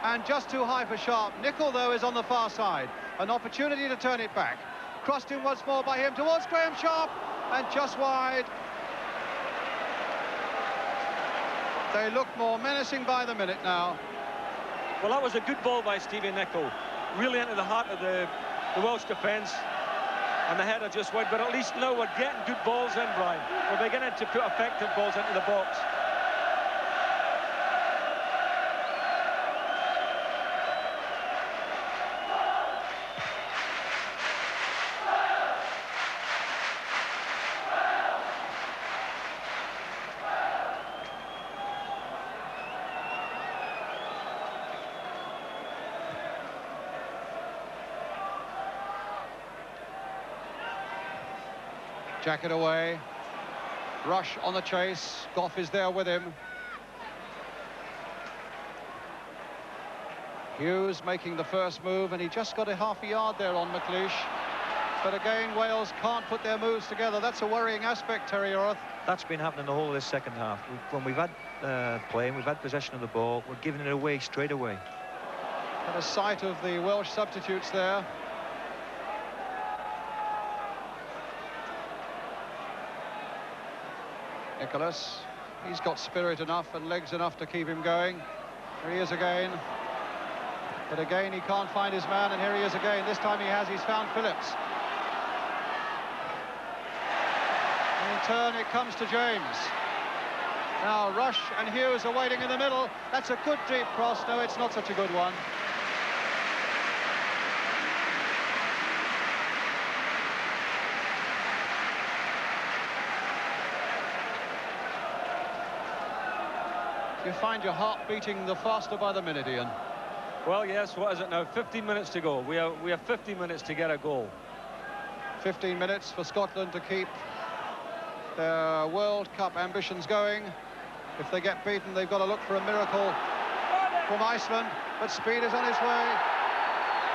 and just too high for Sharp. Nicol, though, is on the far side. An opportunity to turn it back. Crossed in once more by him towards Graham Sharp, and just wide. They look more menacing by the minute now. Well, that was a good ball by Stevie Nicol. Really into the heart of the Welsh defence. And the header just went, but at least now we're getting good balls in, Brian. We're beginning to put effective balls into the box. Jacket away. Rush on the chase. Gough is there with him. Hughes making the first move, and he just got a half a yard there on McLeish. But again, Wales can't put their moves together. That's a worrying aspect, Terry Orth. That's been happening the whole of this second half. When we've had playing, we've had possession of the ball, we're giving it away straight away. Had a sight of the Welsh substitutes there. Nicholas, he's got spirit enough and legs enough to keep him going. Here he is again. But again, he can't find his man, and here he is again. This time he has, he's found Phillips. And in turn, it comes to James. Now, Rush and Hughes are waiting in the middle. That's a good deep cross. No, it's not such a good one. You find your heart beating the faster by the minute, Ian. Well, yes, what is it now? 15 minutes to go. We have 15 minutes to get a goal. 15 minutes for Scotland to keep their World Cup ambitions going. If they get beaten, they've got to look for a miracle from Iceland. But Speed is on his way.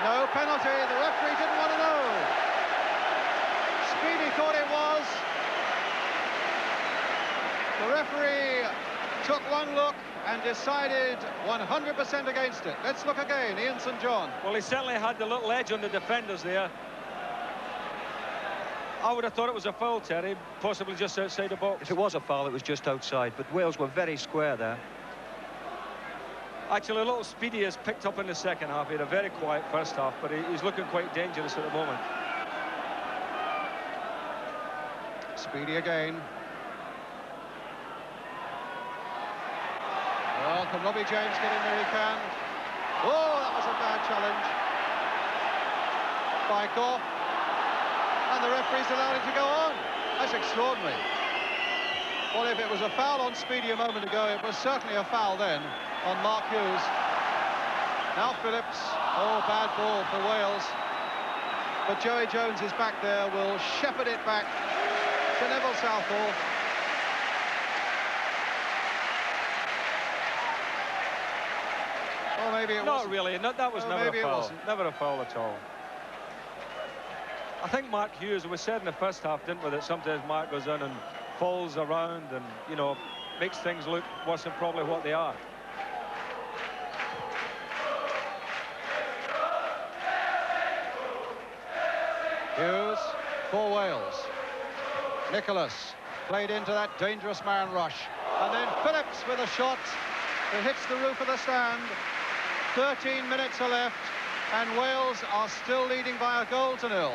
No penalty. The referee didn't want to know. Speedy thought it was. The referee took one look and decided 100% against it. Let's look again, Ian St John. Well, he certainly had the little edge on the defenders there. I would have thought it was a foul, Terry, possibly just outside the box. If it was a foul, it was just outside, but Wales were very square there. Actually, a little Speedy has picked up in the second half. He had a very quiet first half, but he's looking quite dangerous at the moment. Speedy again. Well, can Robbie James get in there? He can. Oh, that was a bad challenge by Gough. And the referee's allowed it to go on. That's extraordinary. Well, if it was a foul on Speedy a moment ago, it was certainly a foul then on Mark Hughes. Now Phillips. Oh, bad ball for Wales. But Joey Jones is back there, will shepherd it back. to Neville Southall. Or maybe it Not wasn't. really. That was never maybe a it foul. wasn't. Never a foul at all. I think Mark Hughes, we said in the first half, didn't we, that sometimes Mark goes in and falls around and, you know, makes things look worse than probably what they are. Hughes for Wales. Nicholas played into that dangerous man rush. And then Phillips with a shot that hits the roof of the stand. 13 minutes are left, and Wales are still leading by a goal to nil.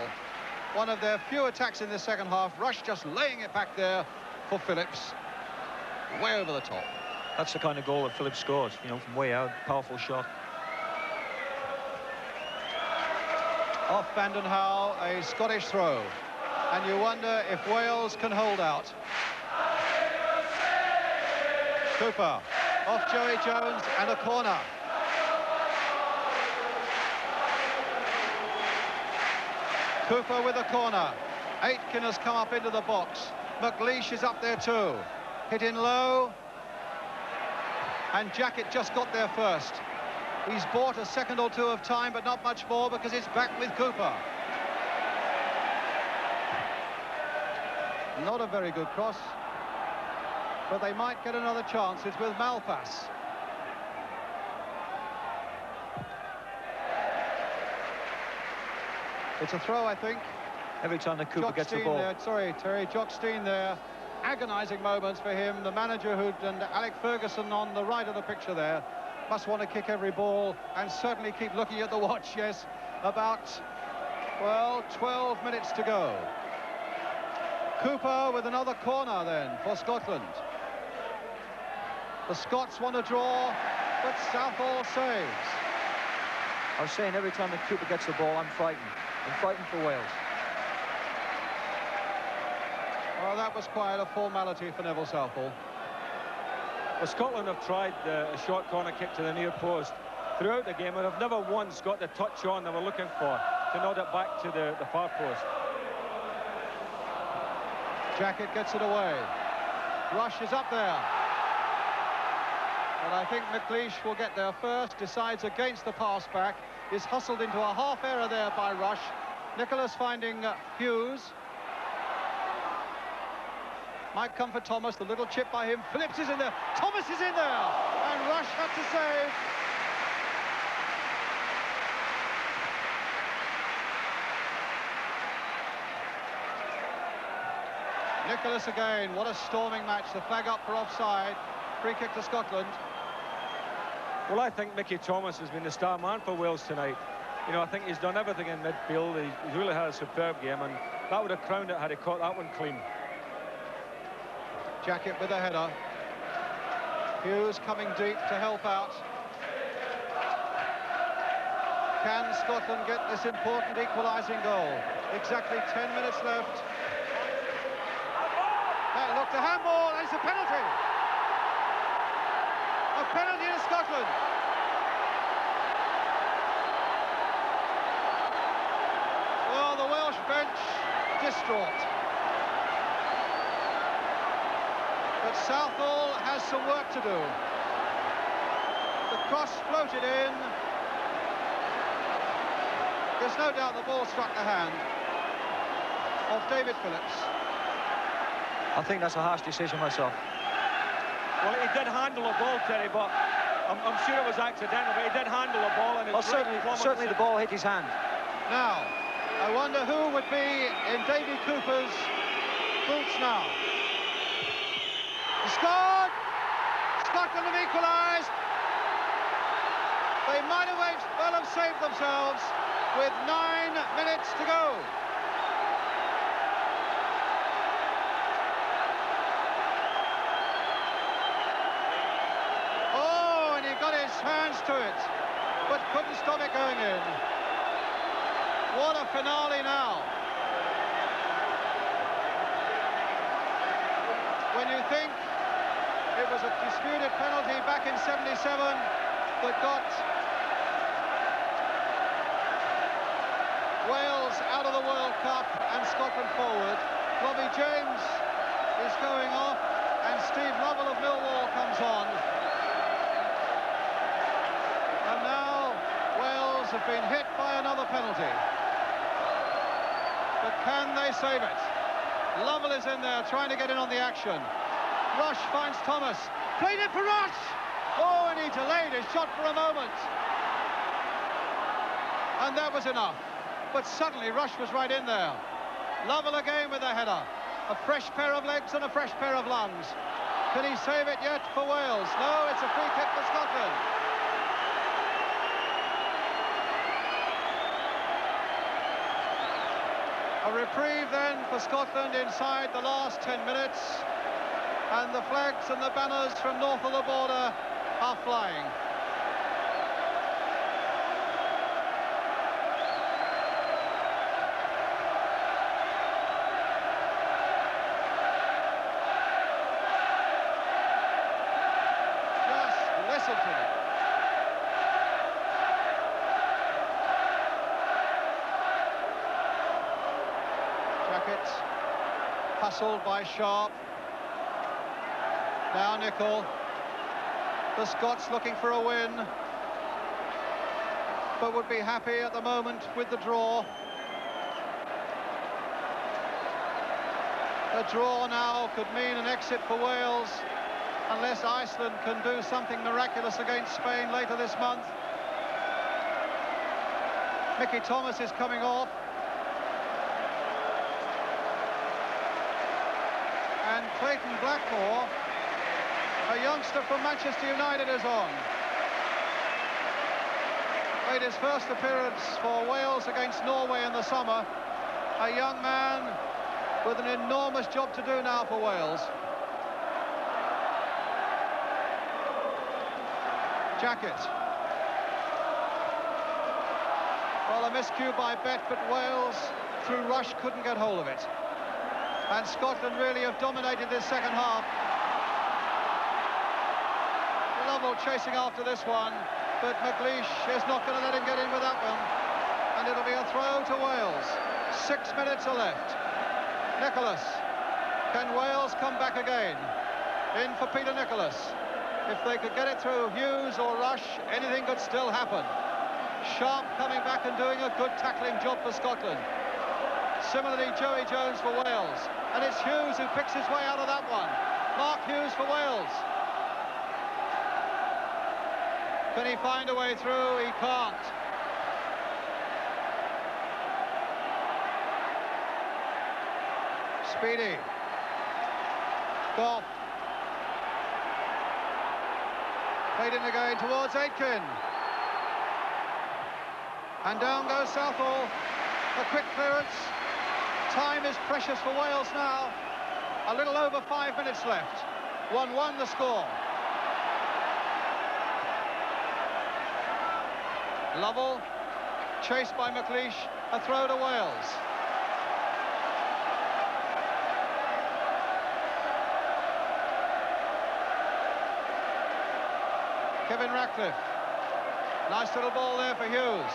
One of their few attacks in the second half. Rush just laying it back there for Phillips. Way over the top. That's the kind of goal that Phillips scores, you know, from way out. Powerful shot. Off Vanden Howell, a Scottish throw. And you wonder if Wales can hold out. Cooper off Joey Jones and a corner. Cooper with a corner. Aitken has come up into the box. McLeish is up there too. Hit in low. And Jackett just got there first. He's bought a second or two of time, but not much more because it's back with Cooper. Not a very good cross. But they might get another chance. It's with Malpass. It's a throw, I think. Every time the Cooper gets the ball. There, sorry, Terry, Jock Stein there. Agonising moments for him. The manager and Alec Ferguson on the right of the picture there must want to kick every ball and certainly keep looking at the watch. Yes, about, well, 12 minutes to go. Cooper with another corner then for Scotland. The Scots want to draw, but Southall saves. I was saying every time that Cooper gets the ball, I'm frightened. I'm frightened for Wales. Well, that was quite a formality for Neville Southall. Well, Scotland have tried a short corner kick to the near post throughout the game and have never once got the touch on they were looking for to nod it back to the far post. Jackett gets it away. Rush is up there. And I think McLeish will get there first, decides against the pass back, is hustled into a half error there by Rush. Nicholas finding Hughes. Might come for Thomas, the little chip by him. Phillips is in there, Thomas is in there, and Rush had to save. Nicholas again, what a storming match. The flag up for offside, free kick to Scotland. Well, I think Mickey Thomas has been the star man for Wales tonight. You know, I think he's done everything in midfield. He's really had a superb game, and that would have crowned it had he caught that one clean. Jackett with a header. Hughes coming deep to help out. Can Scotland get this important equalising goal? Exactly 10 minutes left. That looked a handball, and it's a penalty. A penalty to Scotland. Well, the Welsh bench distraught. But Southall has some work to do. The cross floated in. There's no doubt the ball struck the hand of David Phillips. I think that's a harsh decision myself. Well, he did handle the ball, Terry, but I'm sure it was accidental, but he did handle the ball. And well, certainly the ball hit his hand. Now, I wonder who would be in Davy Cooper's boots now. He scored! Scotland have equalised. They might have well have saved themselves with 9 minutes to go. Oh, and he got his hands to it, but couldn't stop it going in. What a finale now. When you think it was a disputed penalty back in '77 that got Wales out of the World Cup and Scotland forward. Robbie James been hit by another penalty. But can they save it? Lovell is in there trying to get in on the action. Rush finds Thomas. Played it for Rush! Oh, and he delayed his shot for a moment. And that was enough. But suddenly Rush was right in there. Lovell again with a header. A fresh pair of legs and a fresh pair of lungs. Can he save it yet for Wales? No, it's a free kick for Scotland. A reprieve then for Scotland inside the last 10 minutes. And the flags and the banners from north of the border are flying. Listen to them. Jacket hustled by Sharp. Now Nicol. The Scots looking for a win, but would be happy at the moment with the draw. A draw now could mean an exit for Wales, unless Iceland can do something miraculous against Spain later this month. Mickey Thomas is coming off. And Clayton Blackmore, a youngster from Manchester United, is on. Made his first appearance for Wales against Norway in the summer. A young man with an enormous job to do now for Wales. Jacket. Well, a miscue by Bet, but Wales, through Rush, couldn't get hold of it. And Scotland really have dominated this second half. Lovell chasing after this one, but McLeish is not going to let him get in with that one. And it'll be a throw to Wales. 6 minutes are left. Nicholas. Can Wales come back again? In for Peter Nicholas. If they could get it through Hughes or Rush, anything could still happen. Sharp coming back and doing a good tackling job for Scotland. Similarly, Joey Jones for Wales. And it's Hughes who picks his way out of that one. Mark Hughes for Wales. Can he find a way through? He can't. Speedy. Goff. Played in again towards Aitken. And down goes Southall. A quick clearance. Time is precious for Wales now. A little over 5 minutes left. 1-1 the score. Lovell, chased by McLeish, a throw to Wales. Kevin Ratcliffe. Nice little ball there for Hughes.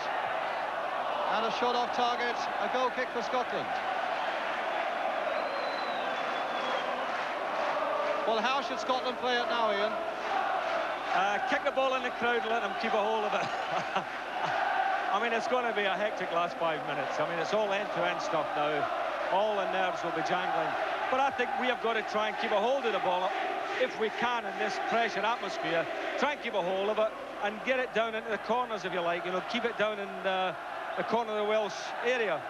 And a shot off target, a goal kick for Scotland. Well, how should Scotland play it now, Ian? Kick the ball in the crowd and let them keep a hold of it. I mean, it's going to be a hectic last 5 minutes. I mean, it's all end-to-end stuff now. All the nerves will be jangling. But I think we have got to try and keep a hold of the ball if we can in this pressure atmosphere. Try and keep a hold of it and get it down into the corners, if you like. You know, keep it down in the corner of the Welsh area.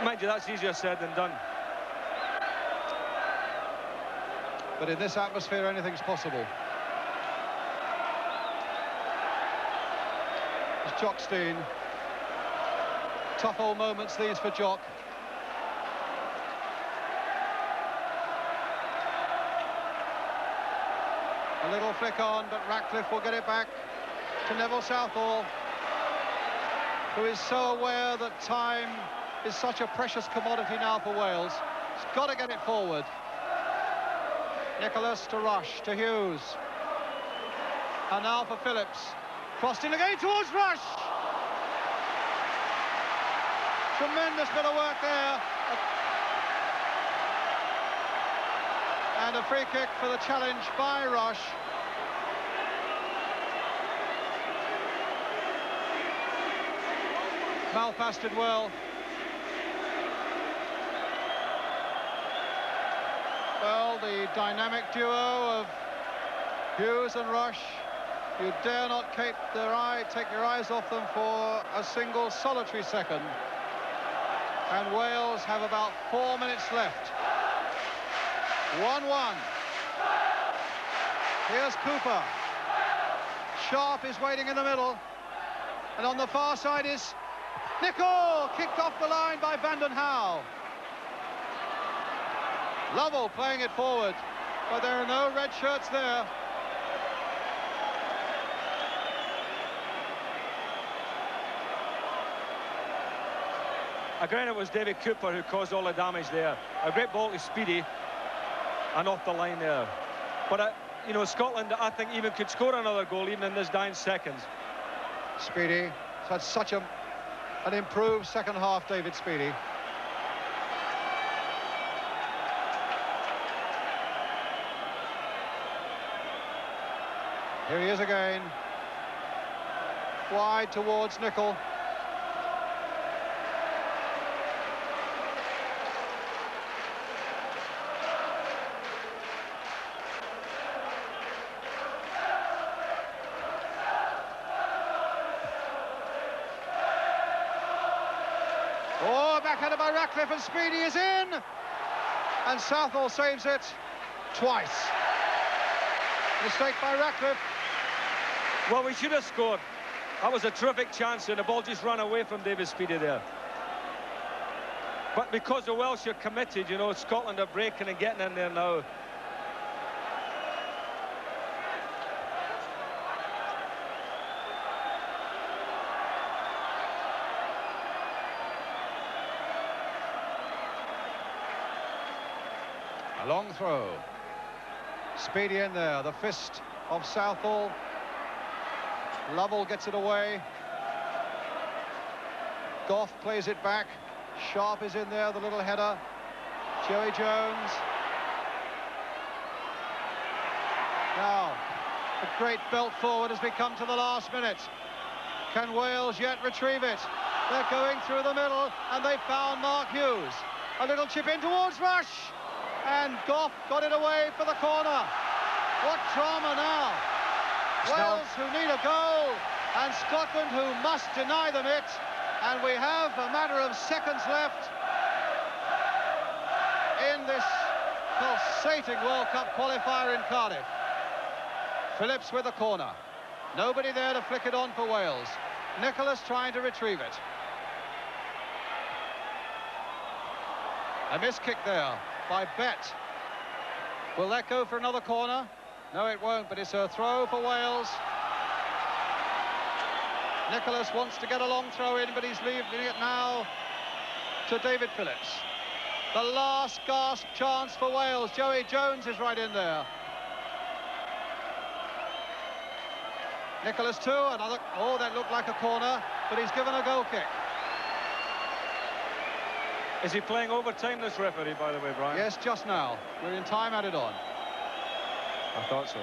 Mind you, that's easier said than done. But in this atmosphere, anything's possible. It's Jock Stein. Tough old moments these for Jock. A little flick on, but Ratcliffe will get it back to Neville Southall, who is so aware that time is such a precious commodity now for Wales. He's got to get it forward. Nicholas to Rush, to Hughes. And now for Phillips. Crossed in again towards Rush. Tremendous bit of work there. And a free kick for the challenge by Rush. Malfasted well. Well, the dynamic duo of Hughes and Rush, you dare not take your eyes off them for a single solitary second. And Wales have about 4 minutes left. 1-1. Here's Cooper. Sharp is waiting in the middle. And on the far side is Nicol, kicked off the line by Vanden Hauwe. Lovell playing it forward, but there are no red shirts there. Again, it was David Cooper who caused all the damage there. A great ball to Speedy and off the line there. But, you know, Scotland, I think, even could score another goal even in this dying seconds. Speedy has had such an improved second half, David Speedy. Here he is again. Wide towards Nicol. Oh, backhanded by Ratcliffe, and Speedy is in! And Southall saves it twice. Mistake by Ratcliffe. Well, we should have scored. That was a terrific chance, and the ball just ran away from David Speedy there. But because the Welsh are committed, you know, Scotland are breaking and getting in there now. A long throw. Speedy in there, the fist of Southall. Lovell gets it away. Gough plays it back. Sharp is in there, the little header. Joey Jones. Now, a great belt forward as we come to the last minute. Can Wales yet retrieve it? They're going through the middle, and they found Mark Hughes. A little chip in towards Rush. And Gough got it away for the corner. What drama now. Wales who need a goal, and Scotland who must deny them it. And we have a matter of seconds left in this pulsating World Cup qualifier in Cardiff. Phillips with the corner. Nobody there to flick it on for Wales. Nicholas trying to retrieve it. A missed kick there by Bett. Will that go for another corner? No, it won't, but it's a throw for Wales. Nicholas wants to get a long throw in, but he's leaving it now to David Phillips. The last gasp chance for Wales. Joey Jones is right in there. Nicholas too, another, oh, that looked like a corner, but he's given a goal kick. Is he playing overtime, this referee, by the way, Brian? Yes, just now. We're in time added on. I thought so.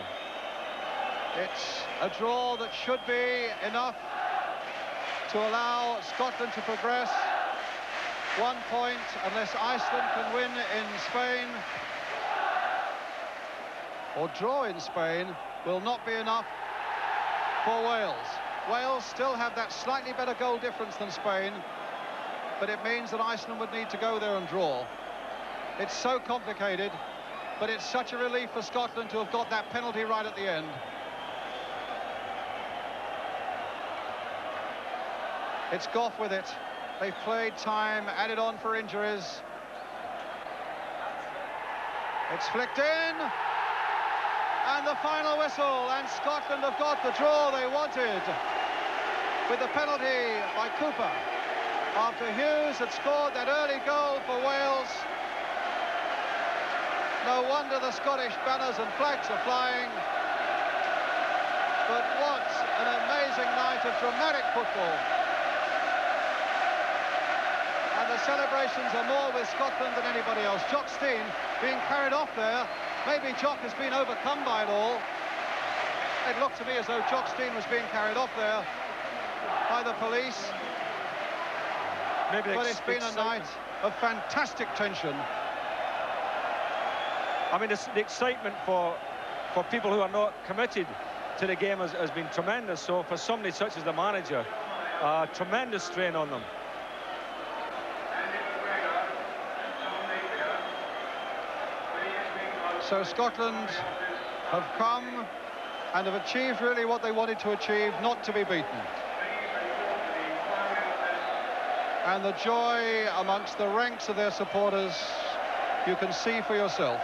It's a draw that should be enough to allow Scotland to progress. 1 point, unless Iceland can win in Spain or draw in Spain, will not be enough for Wales. Wales still have that slightly better goal difference than Spain, but it means that Iceland would need to go there and draw. It's so complicated, but it's such a relief for Scotland to have got that penalty right at the end. It's Gough with it. They've played time, added on for injuries. It's flicked in. And the final whistle, and Scotland have got the draw they wanted with the penalty by Cooper. After Hughes had scored that early goal for Wales. No wonder the Scottish banners and flags are flying. But what an amazing night of dramatic football. And the celebrations are more with Scotland than anybody else. Jock Stein being carried off there. Maybe Jock has been overcome by it all. It looked to me as though Jock Stein was being carried off there by the police. but it's been a night of fantastic tension. I mean, the excitement for people who are not committed to the game has been tremendous. So for somebody such as the manager, tremendous strain on them. So Scotland have come and have achieved really what they wanted to achieve, not to be beaten. And the joy amongst the ranks of their supporters, you can see for yourself.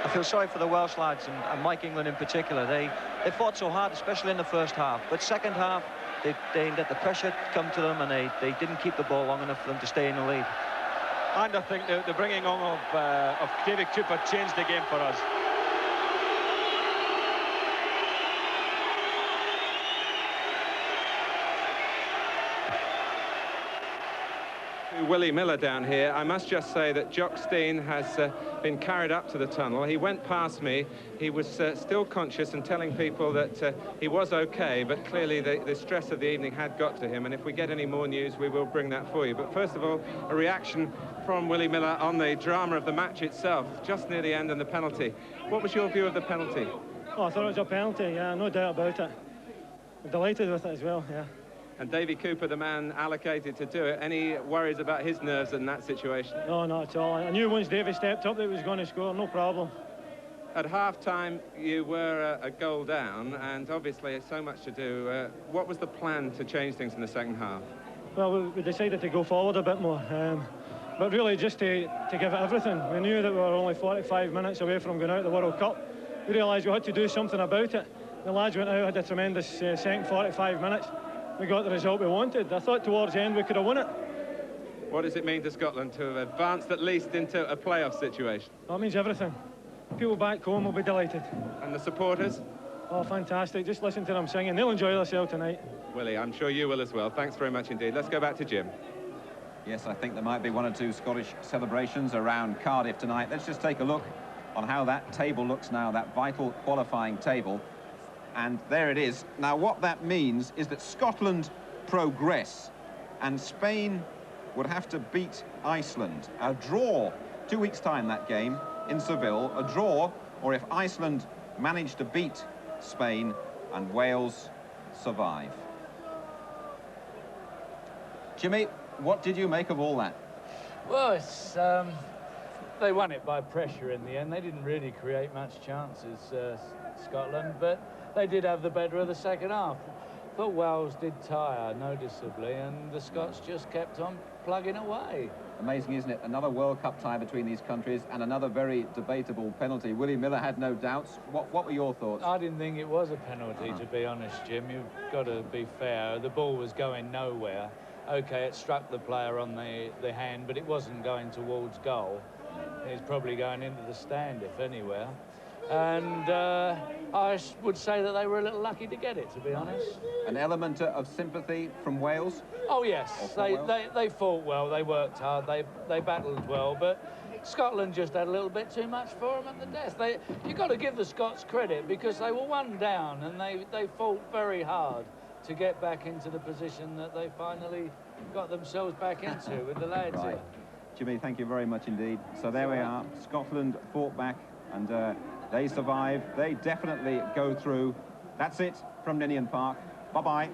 I feel sorry for the Welsh lads and Mike England in particular. They fought so hard, especially in the first half. But second half, they let the pressure come to them, and they didn't keep the ball long enough for them to stay in the lead. And I think the bringing on of David Cooper changed the game for us. Willie Miller down here. I must just say that Jock Stein has been carried up to the tunnel. He went past me. He was still conscious and telling people that he was okay, but clearly the stress of the evening had got to him, and if we get any more news, we will bring that for you. But first of all, a reaction from Willie Miller on the drama of the match itself, just near the end and the penalty. What was your view of the penalty? Oh, I thought it was a penalty, yeah, no doubt about it. I'm delighted with it as well, yeah. And Davy Cooper, the man allocated to do it, any worries about his nerves in that situation? No, not at all. I knew once Davy stepped up that he was going to score, no problem. At half-time, you were a goal down, and obviously so much to do. What was the plan to change things in the second half? Well, we decided to go forward a bit more, but really just to give it everything. We knew that we were only 45 minutes away from going out of the World Cup. We realised we had to do something about it. The lads went out, had a tremendous second 45 minutes. We got the result we wanted. I thought towards the end we could have won it. What does it mean to Scotland to have advanced at least into a playoff situation? That means everything. People back home will be delighted. And the supporters? Oh, fantastic. Just listen to them singing. They'll enjoy themselves tonight. Willie, I'm sure you will as well. Thanks very much indeed. Let's go back to Jim. Yes, I think there might be one or two Scottish celebrations around Cardiff tonight. Let's just take a look on how that table looks now, that vital qualifying table. And there it is. Now, what that means is that Scotland progress, and Spain would have to beat Iceland. A draw, 2 weeks' time, that game, in Seville. A draw, or if Iceland managed to beat Spain, and Wales survive. Jimmy, what did you make of all that? Well, it's, they won it by pressure in the end. They didn't really create much chances, Scotland, but they did have the better of the second half. But Wales did tire noticeably, and the Scots just kept on plugging away. Amazing, isn't it? Another World Cup tie between these countries, and another very debatable penalty. Willie Miller had no doubts. What were your thoughts? I didn't think it was a penalty, to be honest, Jim. You've got to be fair. The ball was going nowhere. OK, it struck the player on the hand, but it wasn't going towards goal. It's probably going into the stand, if anywhere. And I would say that they were a little lucky to get it, to be honest. An element of sympathy from Wales? Oh, yes. They fought well, they worked hard, they battled well, but Scotland just had a little bit too much for them at the death. You've got to give the Scots credit, because they were one down, and they fought very hard to get back into the position that they finally got themselves back into with the lads right. here. Jimmy, thank you very much indeed. So there we are. Scotland fought back, and they survive. They definitely go through. That's it from Ninian Park. Bye-bye.